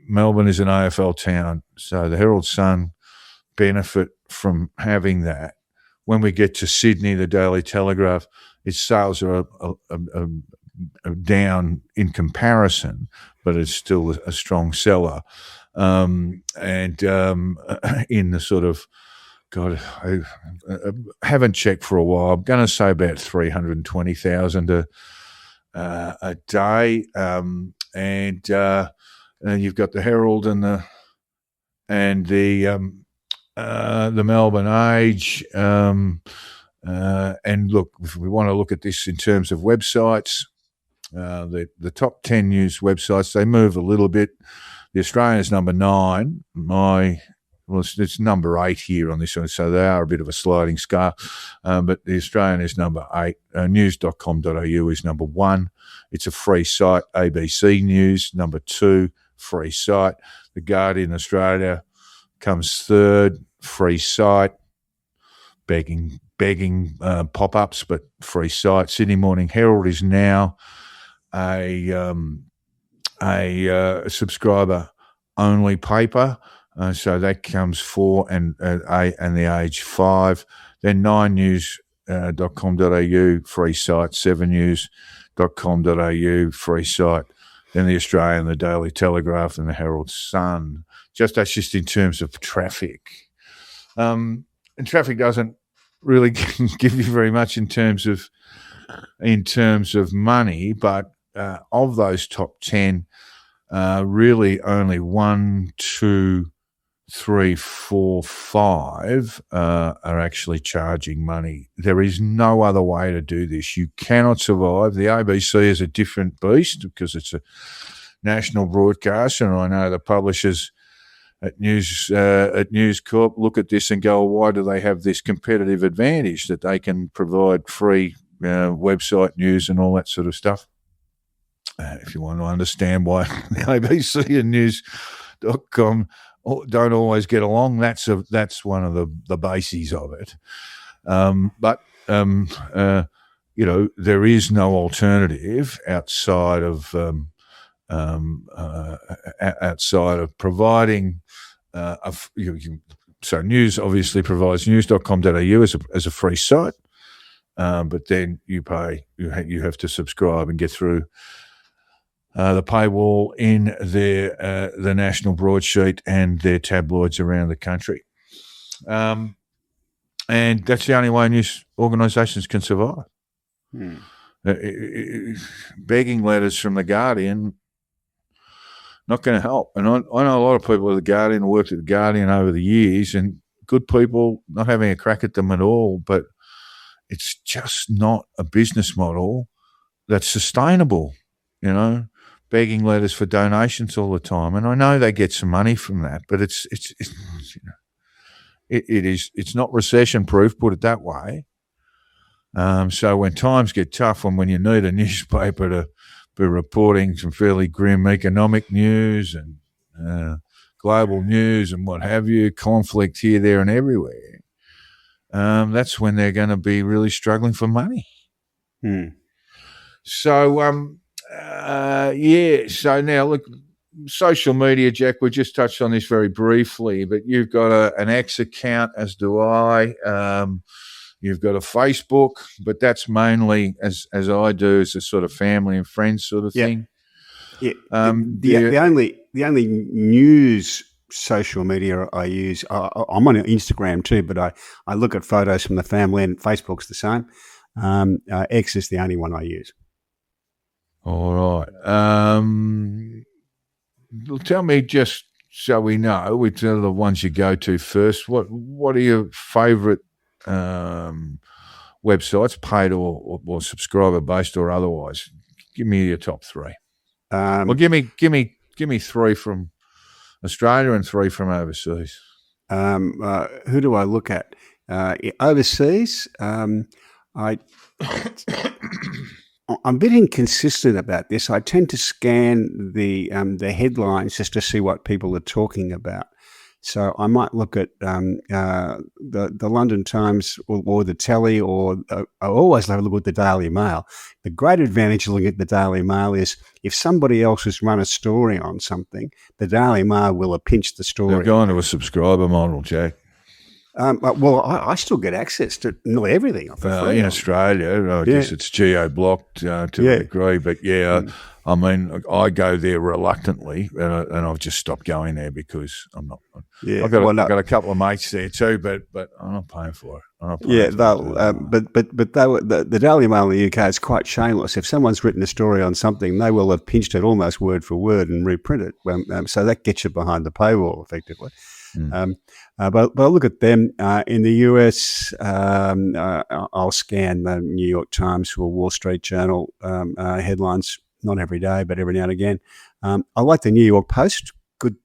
Melbourne is an AFL town, so the Herald Sun benefit from having that. When we get to Sydney, the Daily Telegraph, its sales are down in comparison, but it's still a strong seller. In the sort of, God, I haven't checked for a while. I'm going to say about 320,000 a day. And you've got the Herald and the Melbourne Age. And look, if we want to look at this in terms of websites, the top 10 news websites, they move a little bit. The Australian is number 9. It's number 8 here on this one, so they are a bit of a sliding scale. But the Australian is number 8. News.com.au is number 1. It's a free site. ABC News, number 2, free site. The Guardian Australia comes third, free site. Begging pop-ups, but free site. Sydney Morning Herald is now a subscriber-only paper, so that comes 4, and the Age 5. Then 9news.com.au, free site. 7news.com.au, free site. than the Australian, the Daily Telegraph, and the Herald Sun. That's just in terms of traffic. And traffic doesn't really give you very much in terms of money, but of those top 10, really only 1, 2, 3, 4, 5 are actually charging money. There is no other way to do this. You cannot survive. The ABC is a different beast because it's a national broadcaster, and I know the publishers at News Corp look at this and go, why do they have this competitive advantage that they can provide free website news and all that sort of stuff? If you want to understand why the ABC and News.com don't always get along, that's one of the bases of it. But there is no alternative outside of providing. So News obviously provides news.com.au as a free site, but then you pay. You have to subscribe and get through the paywall in the national broadsheet and their tabloids around the country. And that's the only way news organisations can survive. Begging letters from The Guardian, not going to help. And I know a lot of people at The Guardian who worked at The Guardian over the years, and good people, not having a crack at them at all, but it's just not a business model that's sustainable, begging letters for donations all the time. And I know they get some money from that, but it's not recession proof, put it that way. So when times get tough and when you need a newspaper to be reporting some fairly grim economic news and global news and what have you, conflict here, there and everywhere, that's when they're going to be really struggling for money. So, so now look, social media, Jack, we just touched on this very briefly, but you've got an X account, as do I. You've got a Facebook, but that's mainly, as I do, as a sort of family and friends sort of thing. Yeah. The only news social media I use, I'm on Instagram too, but I look at photos from the family, and Facebook's the same. X is the only one I use. All right. Tell me, just so we know, which are the ones you go to first. What are your favourite websites, paid or subscriber based or otherwise? Give me your top three. Well, give me 3 from Australia and 3 from overseas. Who do I look at? Overseas, I'm a bit inconsistent about this. I tend to scan the headlines just to see what people are talking about. So I might look at the London Times or the Telly, or I always have a look at the Daily Mail. The great advantage of looking at the Daily Mail is if somebody else has run a story on something, the Daily Mail will have pinched the story. They're going to a subscriber model, Jack. Well, I still get access to nearly everything. In Australia, I guess it's geo-blocked to a degree, but I mean, I go there reluctantly, and I've just stopped going there because I'm not. I've got a couple of mates there too, but I'm not paying for it. But the Daily Mail in the UK is quite shameless. If someone's written a story on something, they will have pinched it almost word for word and reprint it. So that gets you behind the paywall, effectively. But I'll look at them. In the US, I'll scan the New York Times or Wall Street Journal headlines, not every day, but every now and again. I like the New York Post, good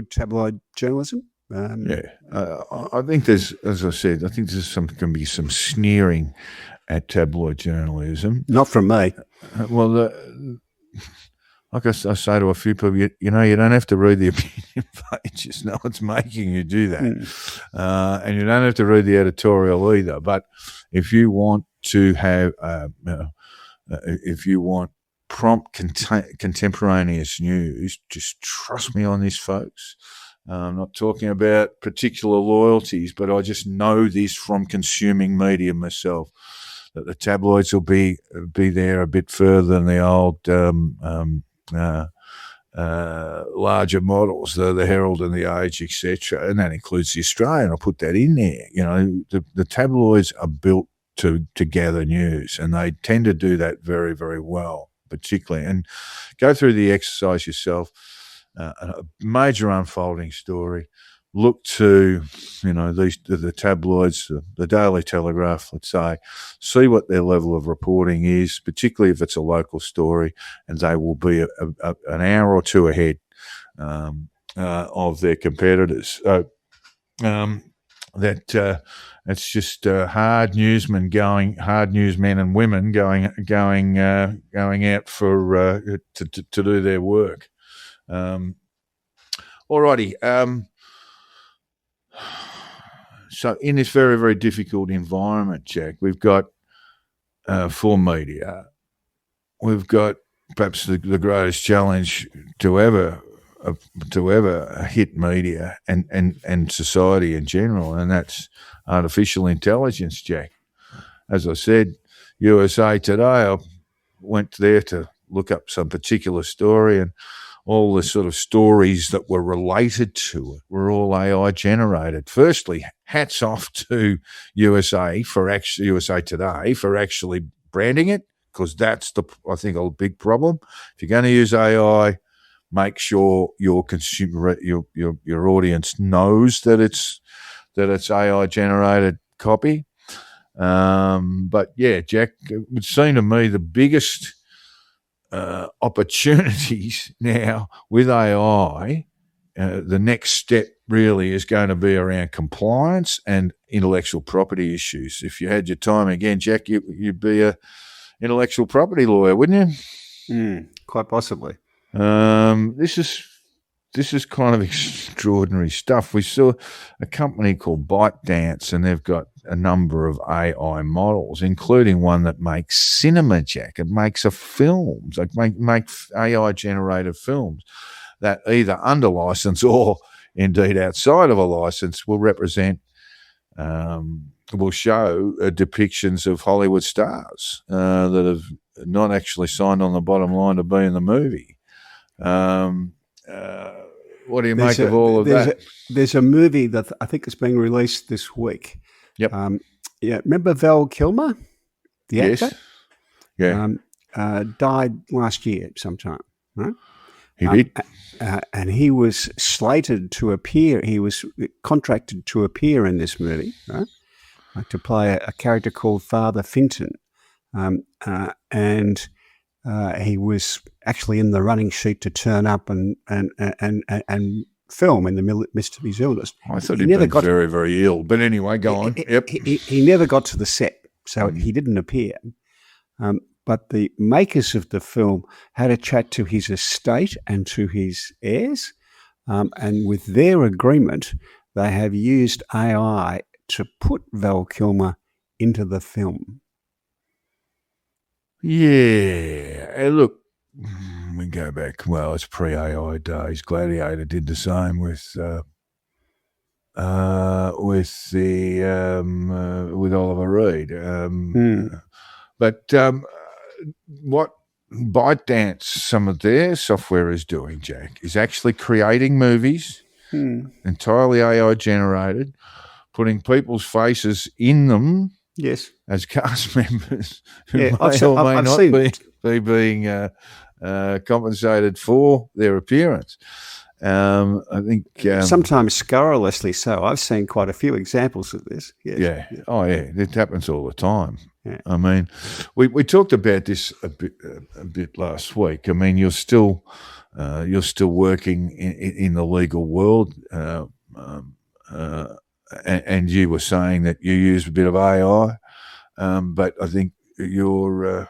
tabloid journalism. I think there's, as I said, can be some sneering at tabloid journalism. Not from me. Well, like I say to a few people, you don't have to read the opinion pages. No one's making you do that. And you don't have to read the editorial either. But if you want to have, if you want prompt contemporaneous news, just trust me on this, folks. I'm not talking about particular loyalties, but I just know this from consuming media myself, that the tabloids will be there a bit further than the old larger models, the Herald and the Age, etc., and that includes the Australian. I'll put that in there. You know, the tabloids are built to gather news, and they tend to do that very, very well, particularly. And go through the exercise yourself. A major unfolding story. Look to, you know, the tabloids, the Daily Telegraph, let's say, see what their level of reporting is, particularly if it's a local story, and they will be an hour or two ahead of their competitors. So it's just hard newsmen and women going out for to do their work. Alrighty. So in this very, very difficult environment, Jack, we've got for media, we've got perhaps the greatest challenge to ever hit media and society in general, and that's artificial intelligence, Jack. As I said, USA Today, I went there to look up some particular story, and all the sort of stories that were related to it were all AI generated. Firstly, hats off to USA Today for actually branding it, because that's I think a big problem. If you're going to use AI, make sure your consumer, your audience knows that it's AI generated copy. But yeah, Jack, it would seem to me the biggest opportunities now with AI, the next step really is going to be around compliance and intellectual property issues. If you had your time again, Jack, you'd be a intellectual property lawyer, wouldn't you? Quite possibly. This is kind of extraordinary stuff. We saw a company called ByteDance, and they've got a number of AI models, including one that makes cinema, Jack. It makes films, like make AI-generated films that either under license or indeed outside of a license will represent, will show depictions of Hollywood stars that have not actually signed on the bottom line to be in the movie. What do you make of all of that? There's a movie that I think is being released this week. Yep. Remember Val Kilmer, the actor? Yeah. Died last year sometime, right? He did. And he was slated to appear. He was contracted to appear in this movie, right? To play a character called Father Finton. And he was actually in the running sheet to turn up and film in the midst of his illness. I thought he'd been very, very ill. But anyway, go on. Yep. He never got to the set, so he didn't appear. But the makers of the film had a chat to his estate and to his heirs, and with their agreement, they have used AI to put Val Kilmer into the film. Yeah. And look, we go back, well, it's pre-AI days. Gladiator did the same with Oliver Reed. But what ByteDance, some of their software is doing, Jack, is actually creating movies entirely AI generated, putting people's faces in them. Yes, as cast members who may not be being compensated for their appearance. I think sometimes scurrilously so. I've seen quite a few examples of this. Yes. Yeah. Oh, yeah. It happens all the time. Yeah. I mean, we talked about this a bit last week. I mean, you're still working in the legal world, and you were saying that you use a bit of AI, but I think your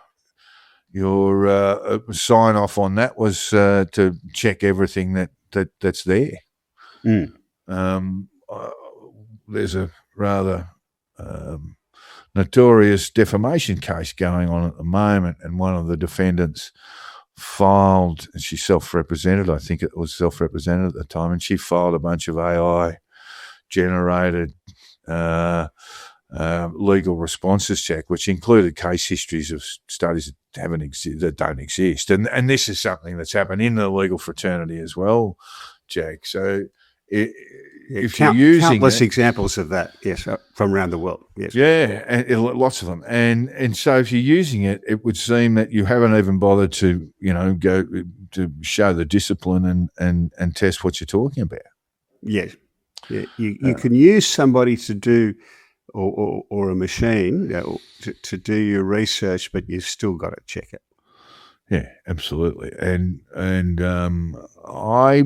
sign off on that was to check everything that's there. There's a rather notorious defamation case going on at the moment, and one of the defendants filed, and she's self-represented, I think it was self-represented at the time, and she filed a bunch of AI generated legal responses check, which included case histories of studies that don't exist, and this is something that's happened in the legal fraternity as well, Jack. So if you're using countless examples of that, yes, from around the world, yes, yeah, and lots of them, and so if you're using it, it would seem that you haven't even bothered to go to show the discipline and test what you're talking about. Yes, yeah, you can use somebody to do. Or a machine to do your research, but you've still got to check it. Yeah, absolutely. And I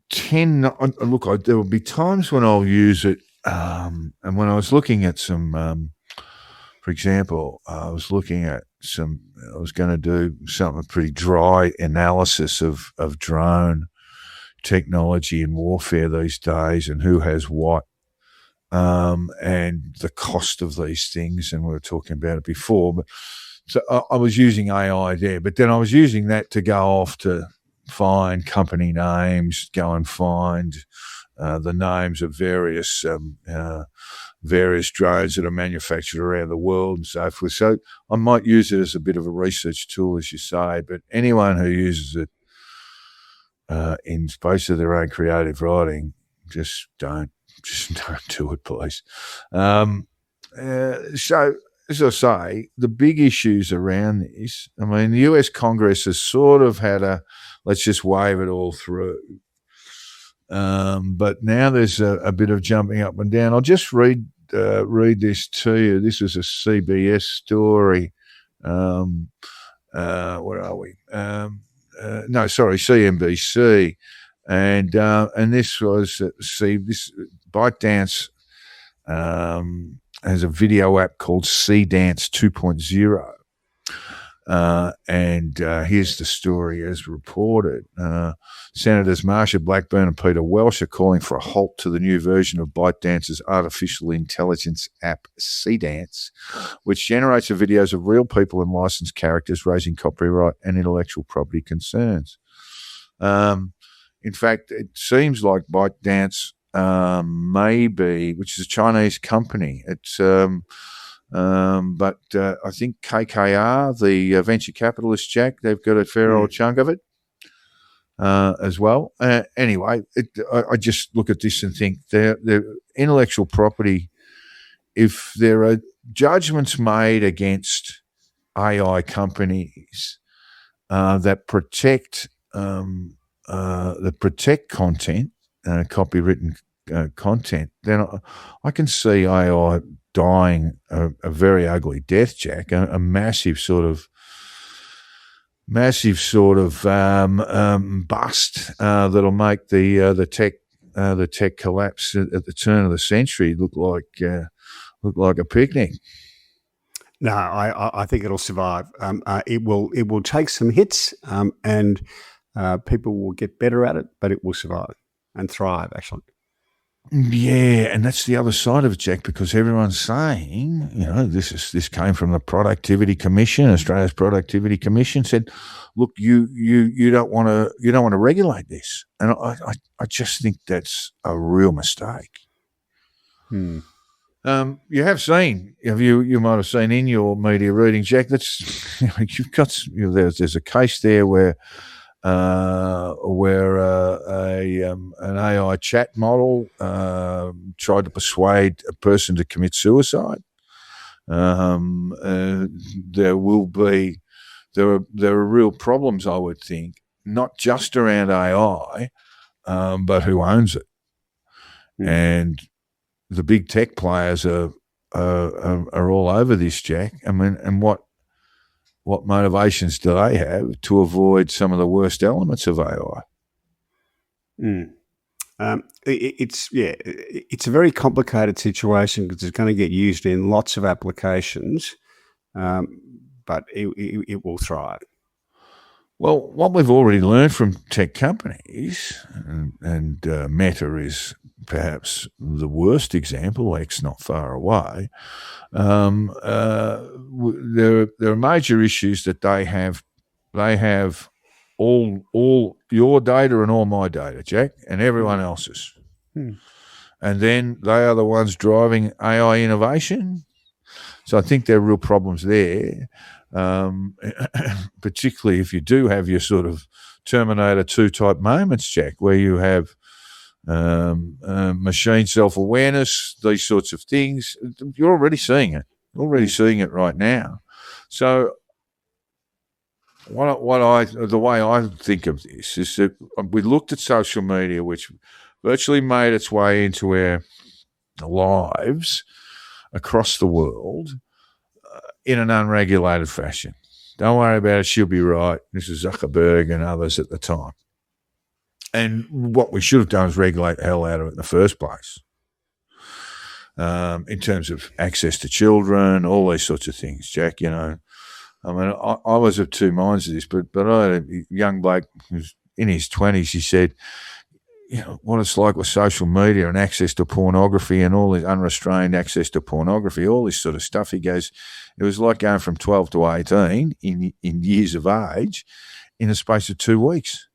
tend not, look, there will be times when I'll use it. And when I was looking at some, for example, I was going to do something pretty dry analysis of drone technology in warfare these days and who has what. And the cost of these things, and we were talking about it before. But so I was using AI there, but then I was using that to go off to find company names, go and find the names of various drones that are manufactured around the world and so forth. So I might use it as a bit of a research tool, as you say. But anyone who uses it in space of their own creative writing, just don't do it, please. So, as I say, the big issues around this, I mean, the US Congress has sort of had let's just wave it all through. But now there's a bit of jumping up and down. I'll just read this to you. This is a CBS story. Where are we? CNBC. And this was, this ByteDance has a video app called CDance 2.0. And here's the story as reported. Senators Marsha Blackburn and Peter Welsh are calling for a halt to the new version of ByteDance's artificial intelligence app CDance, which generates the videos of real people and licensed characters, raising copyright and intellectual property concerns. In fact, it seems like ByteDance which is a Chinese company. It's but I think KKR, the venture capitalist, Jack, they've got a fair old chunk of it as well. Anyway, I just look at this and think their intellectual property, if there are judgments made against AI companies that protect content, copywritten content, then I can see AI dying a very ugly death, Jack. A massive sort of bust that'll make the tech collapse at the turn of the century look like a picnic. No, I think it'll survive. It will take some hits, and people will get better at it, but it will survive and thrive, actually. Yeah, and that's the other side of it, Jack, because everyone's saying, this came from the Productivity Commission, Australia's Productivity Commission said, look, you don't want to regulate this, and I just think that's a real mistake. You have seen, you might have seen in your media reading, Jack, that's you've got there's a case there where an AI chat model tried to persuade a person to commit suicide. There are real problems, I would think, not just around AI, but who owns it, and the big tech players are all over this, Jack. I mean, and what motivations do they have to avoid some of the worst elements of AI? It's a very complicated situation because it's going to get used in lots of applications, but it will thrive. Well, what we've already learned from tech companies, and Meta is perhaps the worst example, X not far away, there are major issues that they have. They have all your data and all my data, Jack, and everyone else's. and then they are the ones driving AI innovation. So I think there are real problems there, particularly if you do have your sort of Terminator 2 type moments, Jack, where you have machine self-awareness, these sorts of things. You're already seeing it. Seeing it right now. So the way I think of this is that we looked at social media, which virtually made its way into our lives across the world in an unregulated fashion. Don't worry about it, she'll be right. This is Zuckerberg and others at the time. And what we should have done is regulate the hell out of it in the first place, in terms of access to children, all these sorts of things, Jack, you know. I mean, I was of two minds of this, but I had a young bloke who's in his 20s. He said, you know, what it's like with social media and access to pornography and all this unrestrained access to pornography, all this sort of stuff. He goes, it was like going from 12 to 18 in years of age in the space of 2 weeks.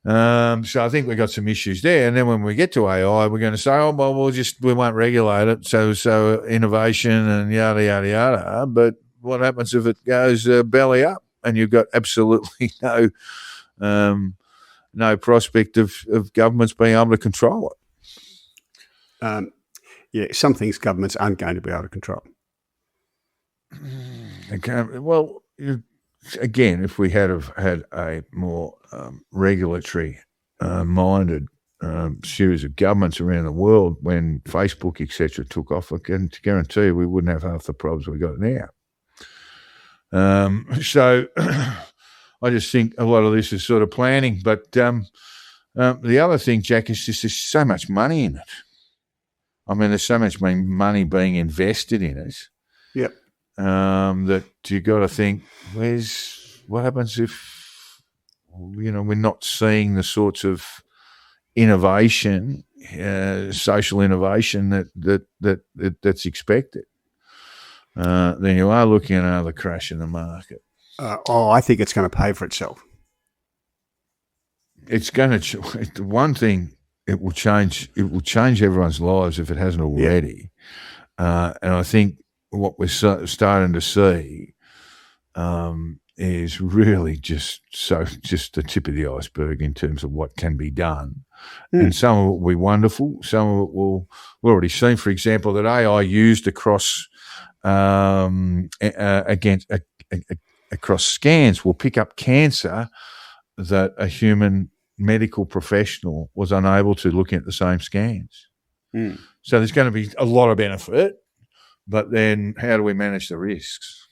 So I think we've got some issues there. And then when we get to AI, we're going to say, oh, well, we won't regulate it. So innovation and yada, yada, yada. But what happens if it goes belly up and you've got absolutely no prospect of governments being able to control it? Yeah, some things governments aren't going to be able to control. Okay. Well, again, if we had a more regulatory minded series of governments around the world when Facebook, etc., took off, I can guarantee you we wouldn't have half the problems we got now. So I just think a lot of this is sort of planning. But the other thing, Jack, is just there's so much money in it. I mean, there's so much money being invested in it. Yep. That you got to think, what happens if, you know, we're not seeing the sorts of innovation, social innovation that's expected. Then you are looking at another crash in the market. I think it's going to pay for itself. It's going to. One thing, it will change. It will change everyone's lives if it hasn't already. And I think what we're starting to see is really just the tip of the iceberg in terms of what can be done. And some of it will be wonderful. Some of it we've already seen, for example, that AI used across across scans will pick up cancer that a human medical professional was unable to look at the same scans. So there's going to be a lot of benefit, but then how do we manage the risks?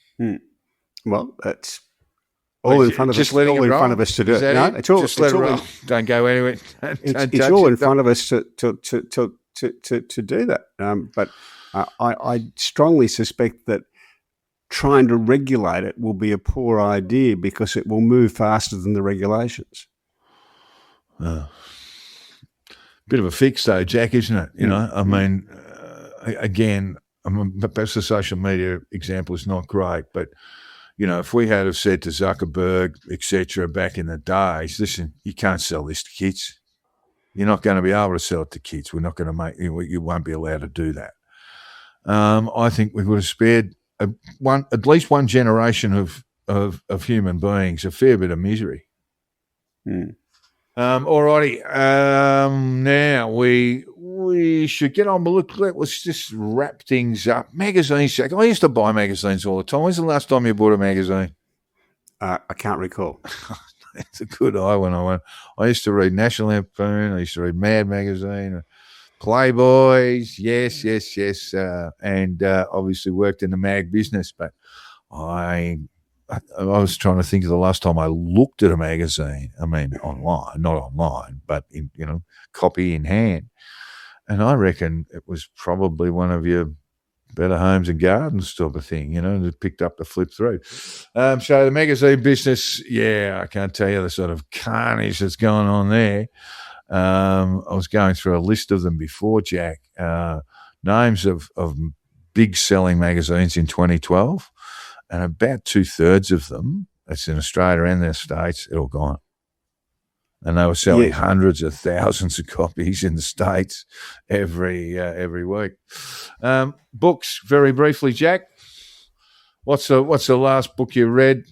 Well, that's all in front of us. All in front of us to do. No, it's all. Just let it roll. Don't go anywhere. It's all in front of us to do that. But I strongly suspect that trying to regulate it will be a poor idea because it will move faster than the regulations. Bit of a fix, though, Jack, isn't it? You know, I mean, again, perhaps the social media example is not great, but you know, if we had have said to Zuckerberg, etc., back in the days, listen, you can't sell this to kids. You're not going to be able to sell it to kids. We're not going to make you won't be allowed to do that. I think we would have spared at least one generation of human beings a fair bit of misery. Alrighty, now we should get on. But look, let's just wrap things up. Magazines, Jack. I used to buy magazines all the time. When's the last time you bought a magazine? I can't recall. It's a good eye when I went. I used to read National Lampoon. I used to read Mad Magazine, Playboys. Yes. And obviously worked in the mag business. But I was trying to think of the last time I looked at a magazine. I mean, not online, but in, you know, copy in hand. And I reckon it was probably one of your Better Homes and Gardens type of thing, you know, that picked up the flip through. So the magazine business, I can't tell you the sort of carnage that's going on there. I was going through a list of them before, Jack, names of big selling magazines in 2012, and about 2/3 of them, that's in Australia and the States, it all gone. and they were selling Yeah. hundreds of thousands of copies in the States every week. Books, very briefly, Jack. What's the last book you read,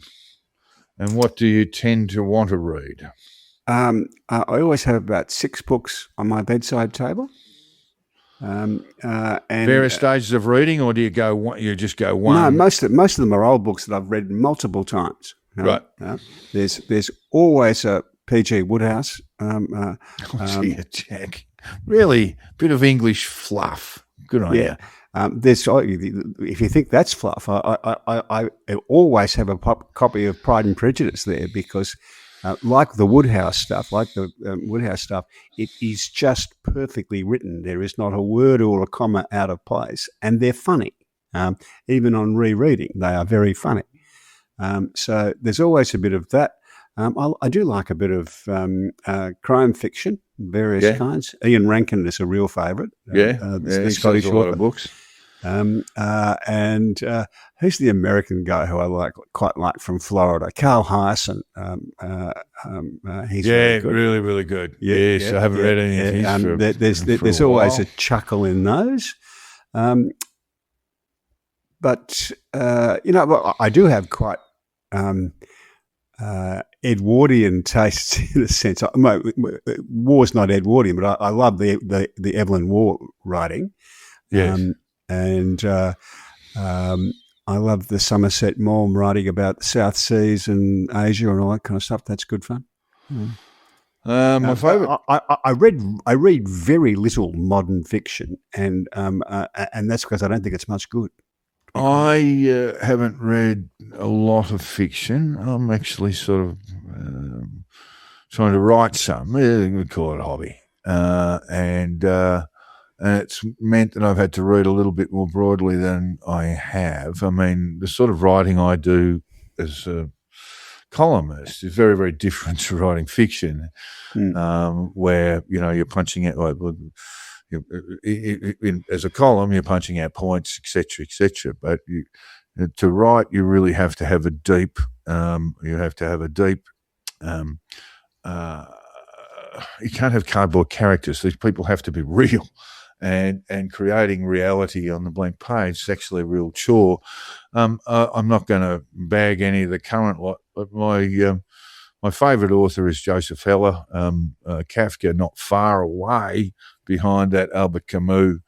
and what do you tend to want to read? I always have about 6 books on my bedside table. And Various stages of reading, or do you go one? You just go one. No, most of them are old books that I've read multiple times. Right. There's always a P.G. Wodehouse. Gee, Jack, really, bit of English fluff. Good on you. If you think that's fluff, I always have a copy of Pride and Prejudice there because, like the Wodehouse stuff, it is just perfectly written. There is not a word or a comma out of place, and they're funny. Even on rereading, they are very funny. So there's always a bit of that. I do like a bit of crime fiction, various kinds. Ian Rankin is a real favourite. The Scottish a lot of books. And who's the American guy who I quite like from Florida? Carl Hyacin. He's very good. Really, really good. Yes, I haven't read any of his. There's always a chuckle in those. But I do have quite Edwardian tastes in a sense. War's not Edwardian, but I love the Evelyn Waugh writing. Yes. I love the Somerset Maugham writing about the South Seas and Asia and all that kind of stuff. That's good fun. My favourite. I read very little modern fiction, and that's because I don't think it's much good. I haven't read a lot of fiction. I'm actually sort of trying to write some. We call it a hobby, and it's meant that I've had to read a little bit more broadly than I have. I mean, the sort of writing I do as a columnist is very, very different to writing fiction, where you're punching out. As a column, you're punching out points, etc. But to write, you really have to have a deep. You can't have cardboard characters. These people have to be real, and creating reality on the blank page is actually a real chore. I'm not going to bag any of the current lot, but my favourite author is Joseph Heller. Kafka, not far away behind that. Albert Camus,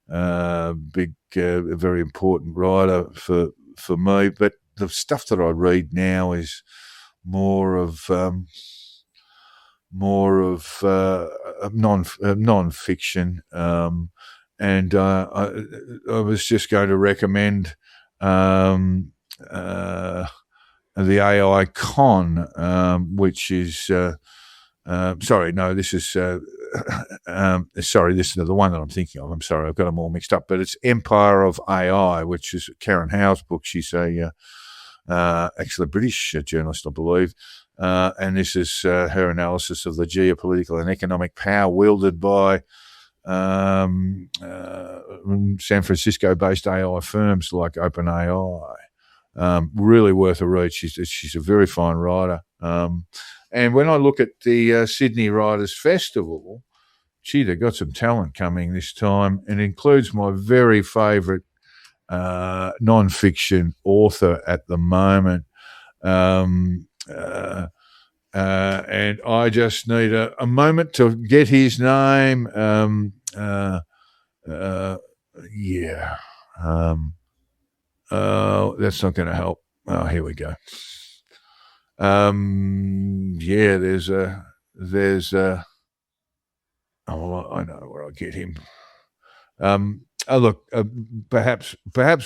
very important writer for me. But the stuff that I read now is more of non-fiction. And I was just going to recommend the AI Con, which is this is the one that I'm thinking of. I'm sorry, I've got them all mixed up. But it's Empire of AI, which is Karen Howe's book. She's actually a British journalist, I believe. And this is her analysis of the geopolitical and economic power wielded by San Francisco-based AI firms like OpenAI. Really worth a read. She's a very fine writer. And when I look at the Sydney Writers' Festival, they've got some talent coming this time, and includes my very favourite non-fiction author at the moment. And I just need a moment to get his name. That's not going to help. Oh, here we go. I know where I'll get him. Perhaps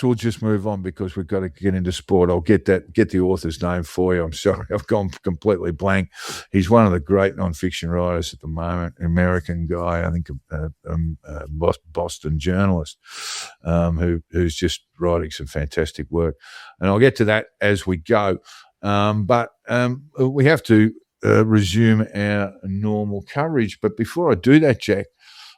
we'll just move on because we've got to get into sport. I'll get the author's name for you. I'm sorry, I've gone completely blank. He's one of the great non-fiction writers at the moment, American guy, I think, Boston journalist, who's just writing some fantastic work. And I'll get to that as we go. But we have to resume our normal coverage. But before I do that, Jack,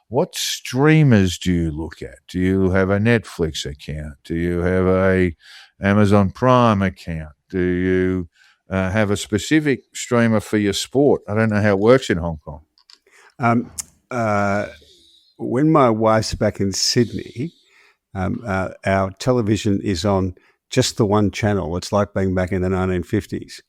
what streamers do you look at? Do you have a Netflix account? Do you have a Amazon Prime account? Do you have a specific streamer for your sport. I don't know how it works in Hong Kong. When my wife's back in Sydney, our television is on just the one channel. It's like being back in the 1950s.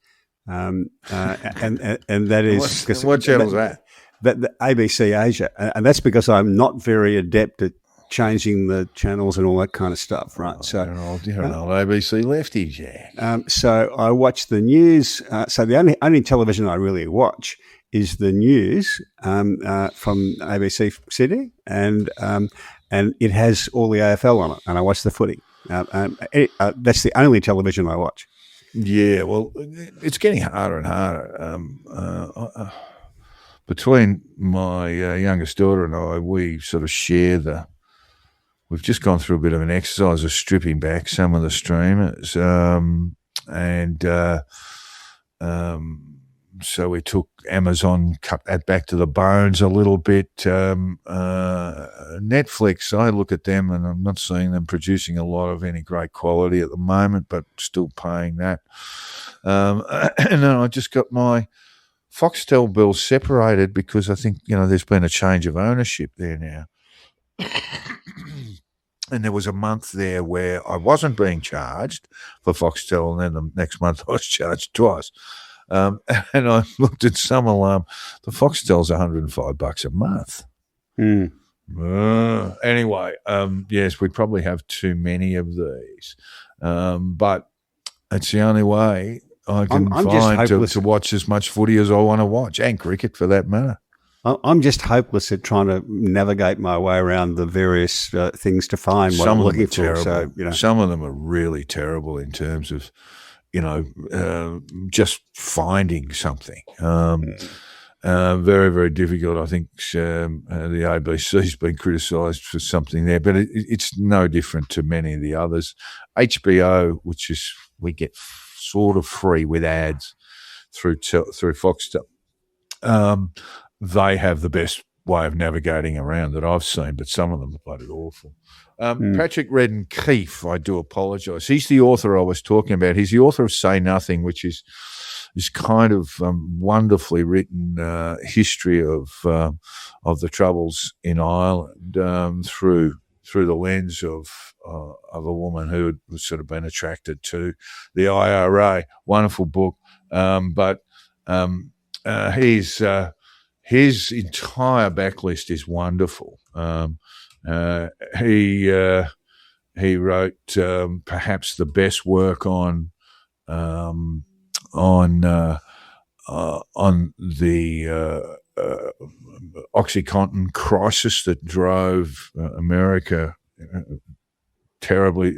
And that is... What channel is that? The ABC Asia. And that's because I'm not very adept at changing the channels and all that kind of stuff, right? So You're an old ABC lefty, Jack. so I watch the news. So the only television I really watch is the news from ABC Sydney, and it has all the AFL on it, and I watch the footy. That's the only television I watch. Yeah, well, it's getting harder and harder. Between my youngest daughter and I, we sort of share we've just gone through a bit of an exercise of stripping back some of the streamers. So we took Amazon, cut that back to the bones a little bit. Netflix, I look at them and I'm not seeing them producing a lot of any great quality at the moment, but still paying that. And then I just got my Foxtel bill separated because I think, there's been a change of ownership there now. And there was a month there where I wasn't being charged for Foxtel, and then the next month I was charged twice. And I looked at some alarm. The Foxtel's $105 a month. Anyway, yes, we probably have too many of these, but it's the only way I can find to watch as much footy as I want to watch, and cricket for that matter. I'm just hopeless at trying to navigate my way around the various things to find what I'm looking for. So, some of them are really terrible in terms of, just finding something. Very, very difficult. I think the ABC's been criticised for something there, but it's no different to many of the others. HBO, which is we get sort of free with ads through Foxtel. They have the best way of navigating around that I've seen, but some of them are bloody awful. Patrick Redden Keefe, I do apologise. He's the author I was talking about. He's the author of Say Nothing, which is kind of wonderfully written history of the Troubles in Ireland through the lens of a woman who had sort of been attracted to the IRA. Wonderful book, but his entire backlist is wonderful. He wrote perhaps the best work on the OxyContin crisis that drove America terribly,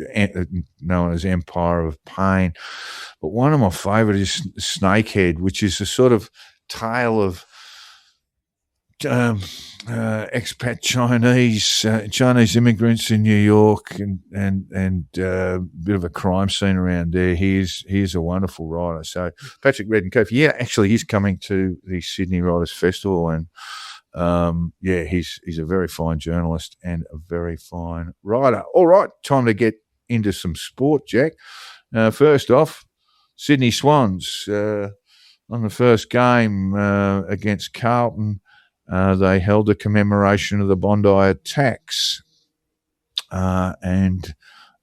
known as Empire of Pain. But one of my favourite is Snakehead, which is a sort of tale of expat Chinese immigrants in New York and a bit of a crime scene around there. He's a wonderful writer. So Patrick Redden Keefe, actually he's coming to the Sydney Writers Festival, and he's a very fine journalist and a very fine writer. All right, time to get into some sport, Jack. First off, Sydney Swans on the first game against Carlton. They held a commemoration of the Bondi attacks, and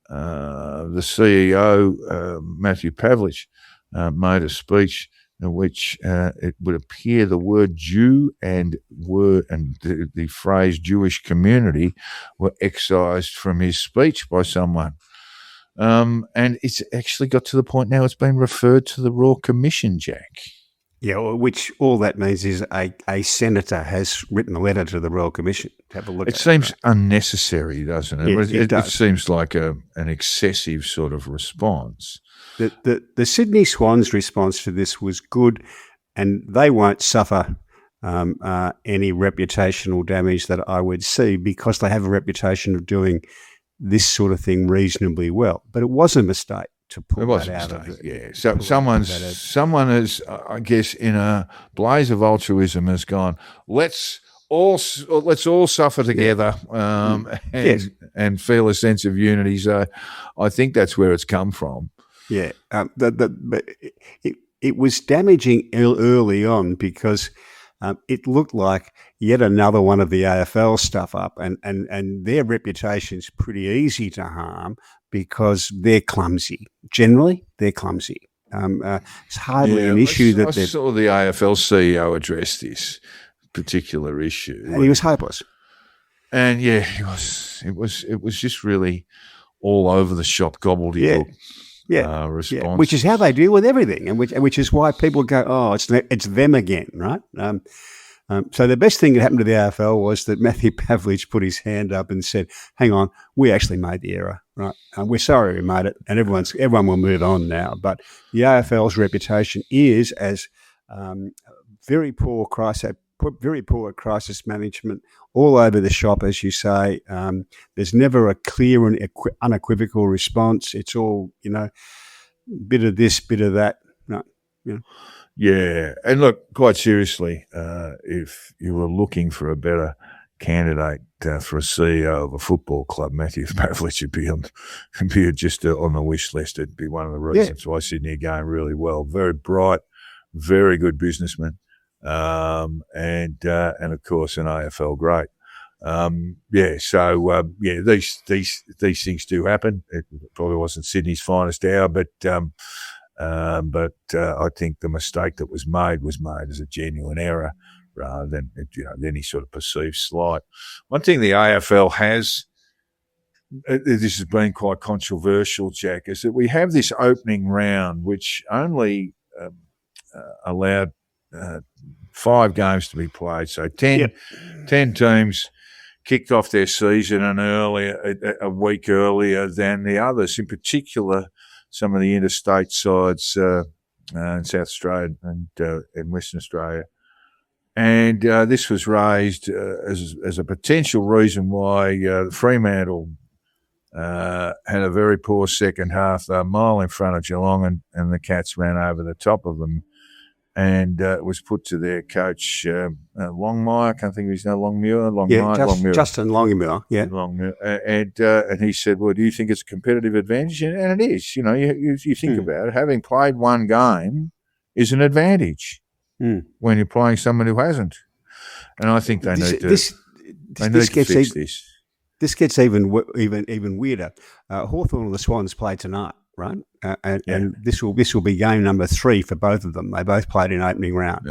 the CEO, Matthew Pavlich, made a speech in which it would appear the word Jew and the phrase Jewish community were excised from his speech by someone. And it's actually got to the point now it's been referred to the Royal Commission, Jack. Yeah, which all that means is a senator has written a letter to the Royal Commission to have a look at it. It seems unnecessary, doesn't it? It does. It seems like an excessive sort of response. The Sydney Swans' response to this was good, and they won't suffer any reputational damage that I would see because they have a reputation of doing this sort of thing reasonably well. But it was a mistake to pull that out of it. Yeah. So someone has, I guess, in a blaze of altruism, has gone, let's all suffer together and feel a sense of unity. So I think that's where it's come from. Yeah. it was damaging early on because it looked like yet another one of the AFL stuff up, and their reputation's pretty easy to harm because they're clumsy. Generally, they're clumsy. It's hardly an issue I saw the AFL CEO address this particular issue, and he was hopeless. And yeah, it was just really all over the shop gobbledygook. Response, which is how they deal with everything, and which is why people go, oh, it's them again, right? So the best thing that happened to the AFL was that Matthew Pavlich put his hand up and said, "Hang on, we actually made the error, right? We're sorry we made it, and everyone will move on now." But the AFL's reputation is as very poor at crisis management, all over the shop, as you say. There's never a clear and unequivocal response. It's all, bit of this, bit of that. No, Yeah, and look, quite seriously, if you were looking for a better candidate for a CEO of a football club, Matthew Pavlich would be just on the wish list. It'd be one of the reasons why Sydney are going really well. Very bright, very good businessman. And of course an AFL great. These things do happen. It probably wasn't Sydney's finest hour, but I think the mistake that was made as a genuine error rather than any sort of perceived slight. One thing the AFL has, this has been quite controversial, Jack, is that we have this opening round which only allowed 5 games to be played. So 10 teams kicked off their season a week earlier than the others, in particular some of the interstate sides in South Australia and in Western Australia. And this was raised as a potential reason why Fremantle had a very poor second half. They were a mile in front of Geelong and the Cats ran over the top of them. And it was put to their coach, Longmire, I can't think of his name, Longmuir. Justin Longmuir, Longmuir. And he said, well, do you think it's a competitive advantage? And it is. You think about it. Having played one game is an advantage when you're playing someone who hasn't. And I think they need to fix this. This gets even weirder. Hawthorn and the Swans play tonight. Right, and this will be game number 3 for both of them. They both played in opening round.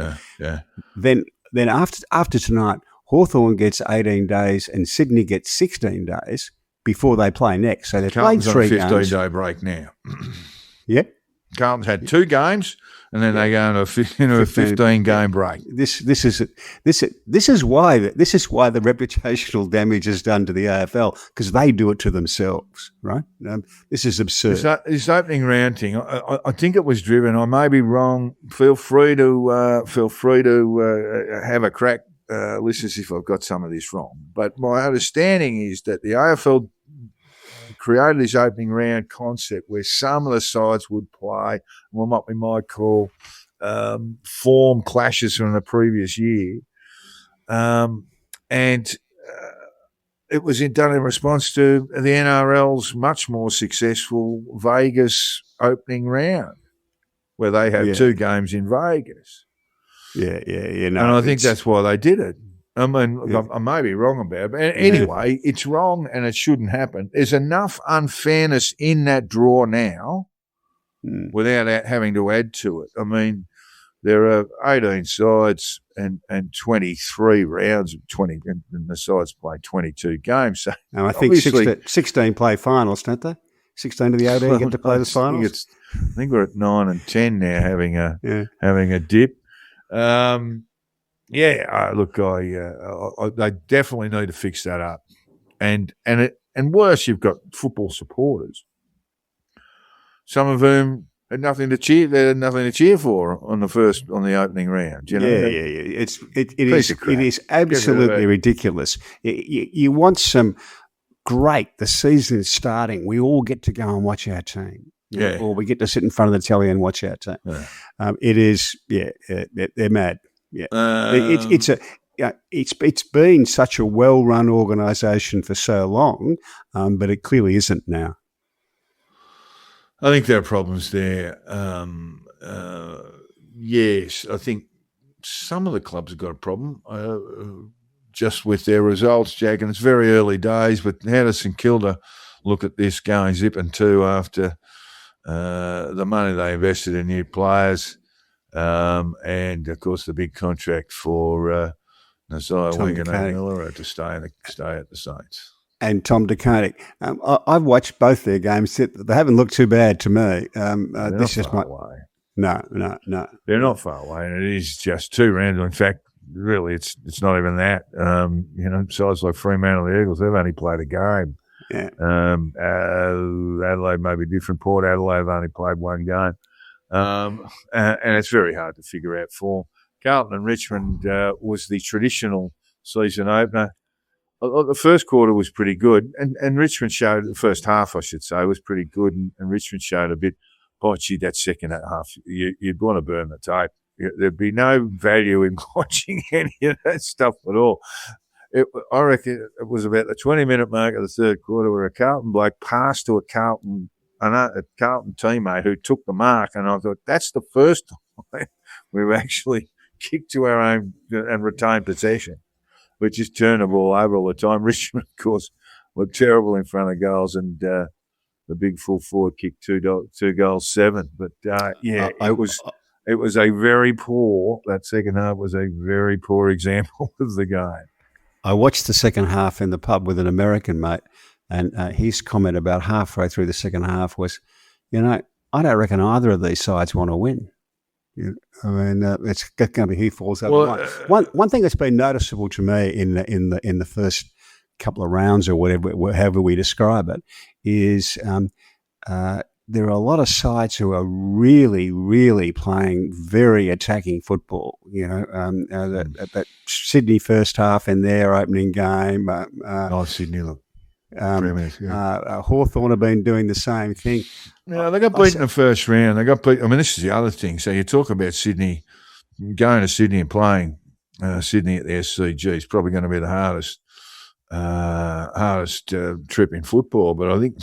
Then after tonight, Hawthorn gets 18 days and Sydney gets 16 days before they play next. So they've played 3 games. Carlton's on a 15-day break now. Yeah, Carlton's had 2 games, and then they go into a 15-game break. This is why the reputational damage is done to the AFL, because they do it to themselves, right? This is absurd. This opening round thing, I think it was driven. I may be wrong. Feel free to have a crack, listeners, if I've got some of this wrong. But my understanding is that the AFL created this opening round concept where some of the sides would play what we might call form clashes from the previous year. And it was done in response to the NRL's much more successful Vegas opening round, where they have 2 games in Vegas. No, and I think that's why they did it. I mean, I may be wrong about it, but anyway, it's wrong and it shouldn't happen. There's enough unfairness in that draw now without having to add to it. I mean, there are 18 sides and 23 rounds of 20, and the sides play 22 games. So and I think 16 play finals, don't they? 16 of the 18 get to play the finals. I think we're at 9 and 10 now, having a dip. They definitely need to fix that up, and worse, you've got football supporters, some of whom had nothing to cheer. They had nothing to cheer for on the opening round. You know? It is absolutely ridiculous. You want some great. The season is starting. We all get to go and watch our team. Or we get to sit in front of the telly and watch our team. It is. They're mad. Yeah, it's been such a well-run organisation for so long, but it clearly isn't now. I think there are problems there. yes, I think some of the clubs have got a problem just with their results, Jack, and it's very early days, but how does St Kilda look at this going zipping too after the money they invested in new players and, of course, the big contract for Nasiah Wanganeen-Miller to stay at the Saints. And Tom DeConing. I've watched both their games. They haven't looked too bad to me. This is my away. No. They're not far away, and it is just 2 rounds. In fact, really, it's not even that. Sides like Fremantle, the Eagles, they've only played a game. Yeah. Adelaide may be different. Port Adelaide have only played 1 game. And it's very hard to figure out form. Carlton and Richmond was the traditional season opener. The first quarter was pretty good, and Richmond showed, the first half, I should say, was pretty good, and Richmond showed a bit, that second half, you'd want to burn the tape. There'd be no value in watching any of that stuff at all. I reckon it was about the 20-minute mark of the third quarter where a Carlton bloke passed to a Carlton teammate who took the mark, and I thought, that's the first time we've actually kicked to our own and retained possession. We just turn the ball over all the time. Richmond, of course, were terrible in front of goals, and the big full forward kicked 2 goals, 7. But it was a very poor. That second half was a very poor example of the game. I watched the second half in the pub with an American mate, and his comment about halfway through the second half was, I don't reckon either of these sides want to win. It's going to be who falls over the line. One thing that's been noticeable to me in the first couple of rounds or whatever, however we describe it, is there are a lot of sides who are really, really playing very attacking football. That Sydney first half in their opening game. Sydney look. Hawthorn have been doing the same thing. Yeah, they got beaten in the first round. They got beat. I mean, this is the other thing. So you talk about Sydney, going to Sydney and playing Sydney at the SCG is probably going to be the hardest trip in football. But I think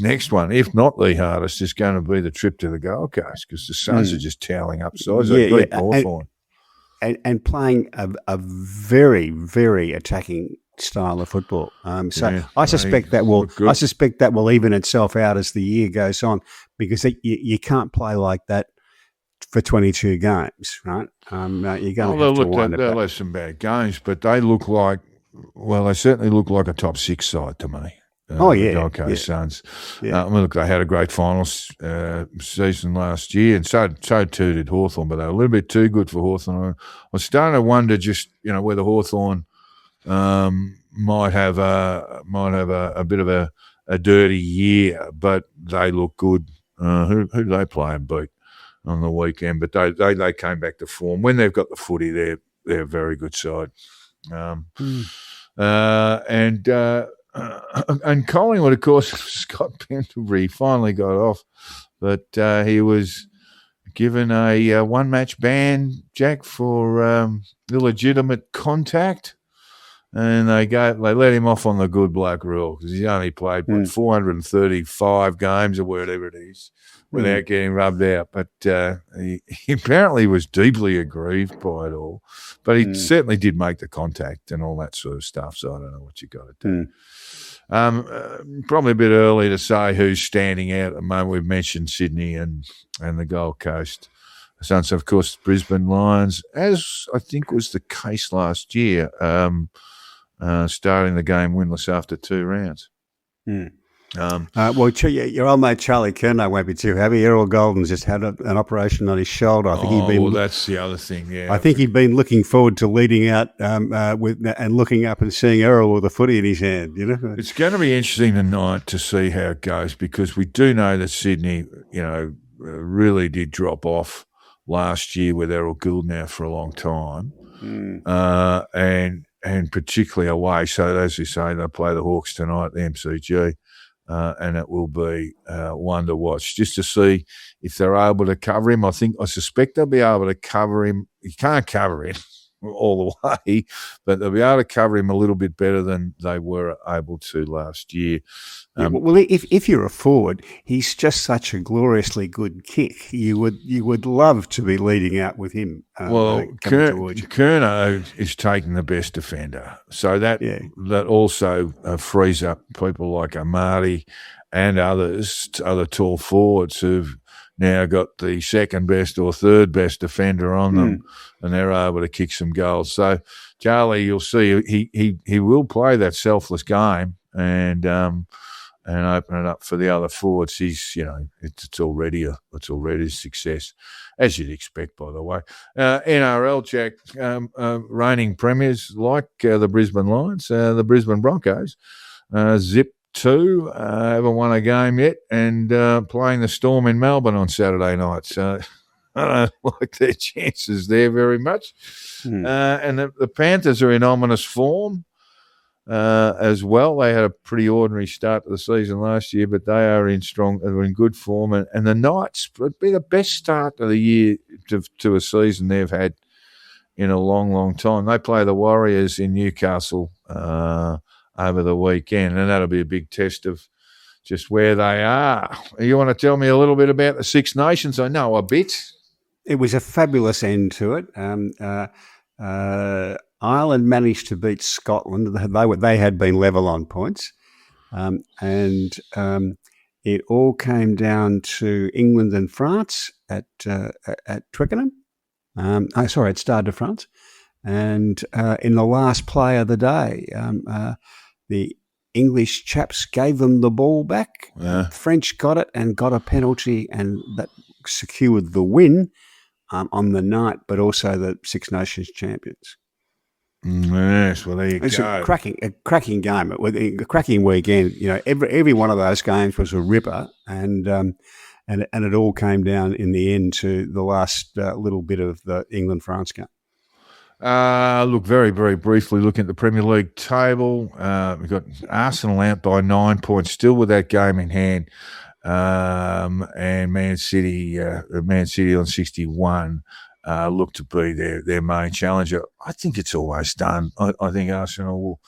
next one, if not the hardest, is going to be the trip to the Gold Coast because the Suns are just toweling up sides. They beat Hawthorn. And playing a very, very attacking style of football. I suspect that will even itself out as the year goes on because you can't play like that for 22 games, right? You're going to have to wind it back. They'll have some bad games, but they look like, they certainly look like a top 6 side to me. The Gold Coast Suns. Yeah. Look, they had a great finals season last year, and so too did Hawthorn, but they were a little bit too good for Hawthorn. I was starting to wonder just, whether Hawthorn might have a bit of a dirty year, but they look good. Who do they play and beat on the weekend? But they came back to form. When they've got the footy, they're a very good side. And Collingwood, of course, Scott Pendlebury finally got off, but he was given a one-match ban, Jack, for illegitimate contact, and they let him off on the good bloke rule because he's only played 435 games or whatever it is without getting rubbed out. But he apparently was deeply aggrieved by it all, but he certainly did make the contact and all that sort of stuff. So I don't know what you got to do. Probably a bit early to say who's standing out at the moment. We've mentioned Sydney and the Gold Coast Suns, of course, Brisbane Lions, as I think was the case last year, starting the game winless after 2 rounds. Your old mate Charlie Kerno won't be too happy. Errol Golden's just had an operation on his shoulder. I think that's the other thing. Yeah, I think he'd been looking forward to leading out and looking up and seeing Errol with a footy in his hand. It's going to be interesting tonight to see how it goes because we do know that Sydney, really did drop off last year with Errol Gould now for a long time, and particularly away. So as you say, they play the Hawks tonight at the MCG. And it will be one to watch just to see if they're able to cover him. I suspect they'll be able to cover him. You can't cover him all the way, but they'll be able to cover him a little bit better than they were able to last year. Well, if you're a forward, he's just such a gloriously good kick. You would love to be leading out with him. Kerno is taking the best defender, so that also frees up people like Amari and others, other tall forwards who've now got the second best or third best defender on them, and they're able to kick some goals. So Charlie, you'll see he will play that selfless game and open it up for the other forwards. He's, it's already a success, as you'd expect, by the way. NRL, Jack, reigning premiers like the Brisbane Lions, the Brisbane Broncos, zip 2, haven't won a game yet, and playing the Storm in Melbourne on Saturday night. So I don't like their chances there very much. And the Panthers are in ominous form. As well, they had a pretty ordinary start to the season last year, but they are in good form. And the Knights would be the best start of the year to a season they've had in a long, long time. They play the Warriors in Newcastle over the weekend, and that'll be a big test of just where they are. You want to tell me a little bit about the Six Nations? I know a bit. It was a fabulous end to it. Ireland managed to beat Scotland. They had been level on points, and it all came down to England and France at Twickenham. At Stade de France, and in the last play of the day, the English chaps gave them the ball back. Yeah. The French got it and got a penalty, and that secured the win on the night, but also the Six Nations champions. Yes, well, there you It's go. a cracking game. A cracking weekend. Every one of those games was a ripper, and it all came down in the end to the last little bit of the England-France game. Look, very, very briefly, looking at the Premier League table, we've got Arsenal out by 9 points, still with that game in hand, and Man City on 61. Look to be their main challenger. I think it's almost done. I think Arsenal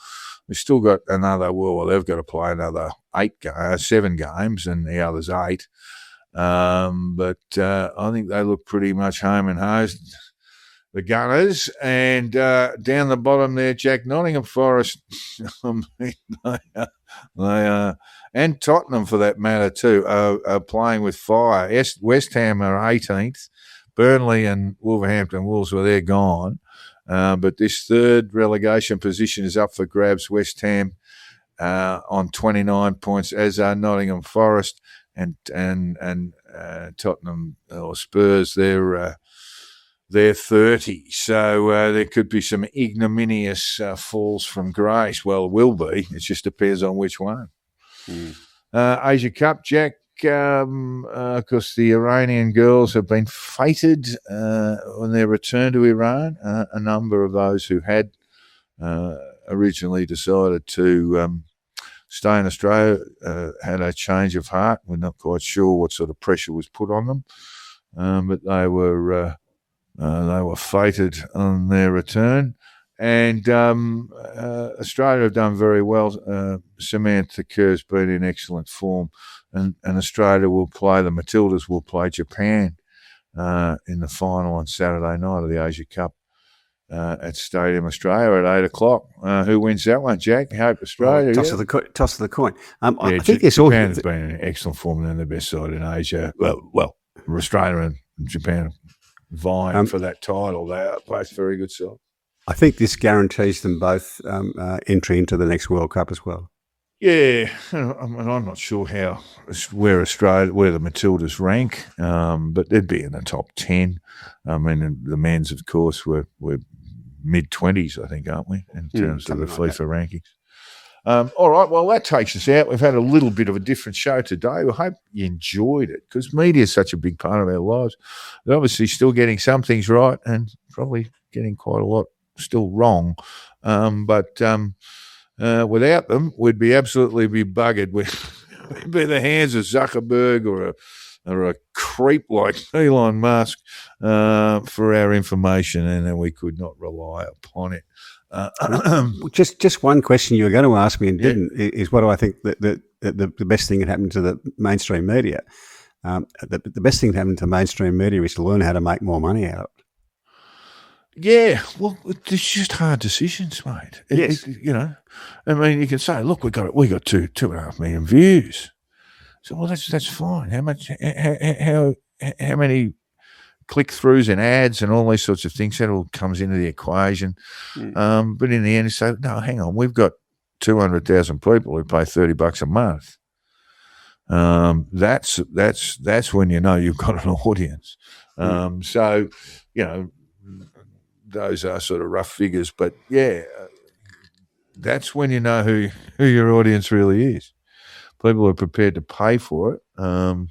they've still got they've got to play another 7 games and the others 8. But I think they look pretty much home and hosed, the Gunners. And down the bottom there, Jack, Nottingham Forest, they are, and Tottenham for that matter too, are playing with fire. West Ham are 18th. Burnley and Wolverhampton Wolves, they're gone. But this third relegation position is up for grabs. West Ham on 29 points, as are Nottingham Forest and Tottenham or Spurs. They're 30. So there could be some ignominious falls from grace. Well, it will be. It just depends on which one. Asia Cup, Jack. Because the Iranian girls have been feted on their return to Iran. A number of those who had originally decided to stay in Australia had a change of heart. We're not quite sure what sort of pressure was put on them, but they were feted on their return. And Australia have done very well. Samantha Kerr's been in excellent form. And Australia will play, the Matildas will play Japan in the final on Saturday night of the Asia Cup at Stadium Australia at 8 o'clock. Who wins that one, Jack? I hope Australia. Toss of the coin. I think Japan's been in excellent form and they're the best side in Asia. Well, Australia and Japan vying for that title. They are both very good sides. I think this guarantees them both entry into the next World Cup as well. Yeah, I'm not sure where the Matildas rank, but they'd be in the top 10. I mean, the men's, of course, we're mid-20s, I think, aren't we, in terms of the FIFA rankings. All right, well, that takes us out. We've had a little bit of a different show today. We hope you enjoyed it because media is such a big part of our lives. We're obviously still getting some things right and probably getting quite a lot still wrong. But without them, we'd be absolutely buggered. We'd be the hands of Zuckerberg or or a creep like Elon Musk for our information, and then we could not rely upon it. Just one question you were going to ask me and didn't is what do I think that the best thing that happened to the mainstream media? The best thing that happened to mainstream media is to learn how to make more money out of it. Yeah, well, it's just hard decisions, mate. Yes. I mean, you can say, look, we got 2.5 million views. So, well, that's fine. How much? How many click-throughs and ads and all these sorts of things? That all comes into the equation. But in the end, you say, no, hang on, we've got 200,000 people who pay $30 a month. That's when you know you've got an audience. So, those are sort of rough figures, but that's when you know who your audience really is. People are prepared to pay for it and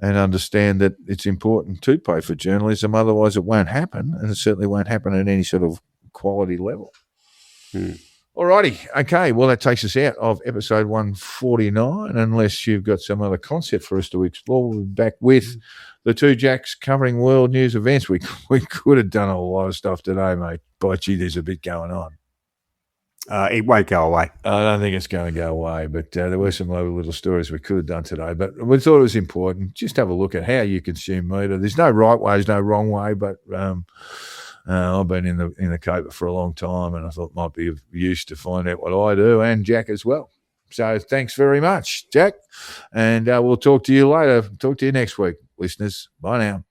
understand that it's important to pay for journalism. Otherwise, it won't happen, and it certainly won't happen at any sort of quality level. All righty. Okay, well, that takes us out of episode 149, unless you've got some other concept for us to explore. We'll be back with the two Jacks covering world news events. We could have done a lot of stuff today, mate. But gee, there's a bit going on. It won't go away. I don't think it's going to go away, but there were some lovely little stories we could have done today. But we thought it was important. Just have a look at how you consume media. There's no right way, there's no wrong way, but I've been in the Copilot for a long time, and I thought it might be of use to find out what I do, and Jack as well. So thanks very much, Jack, and we'll talk to you later. Talk to you next week, listeners. Bye now.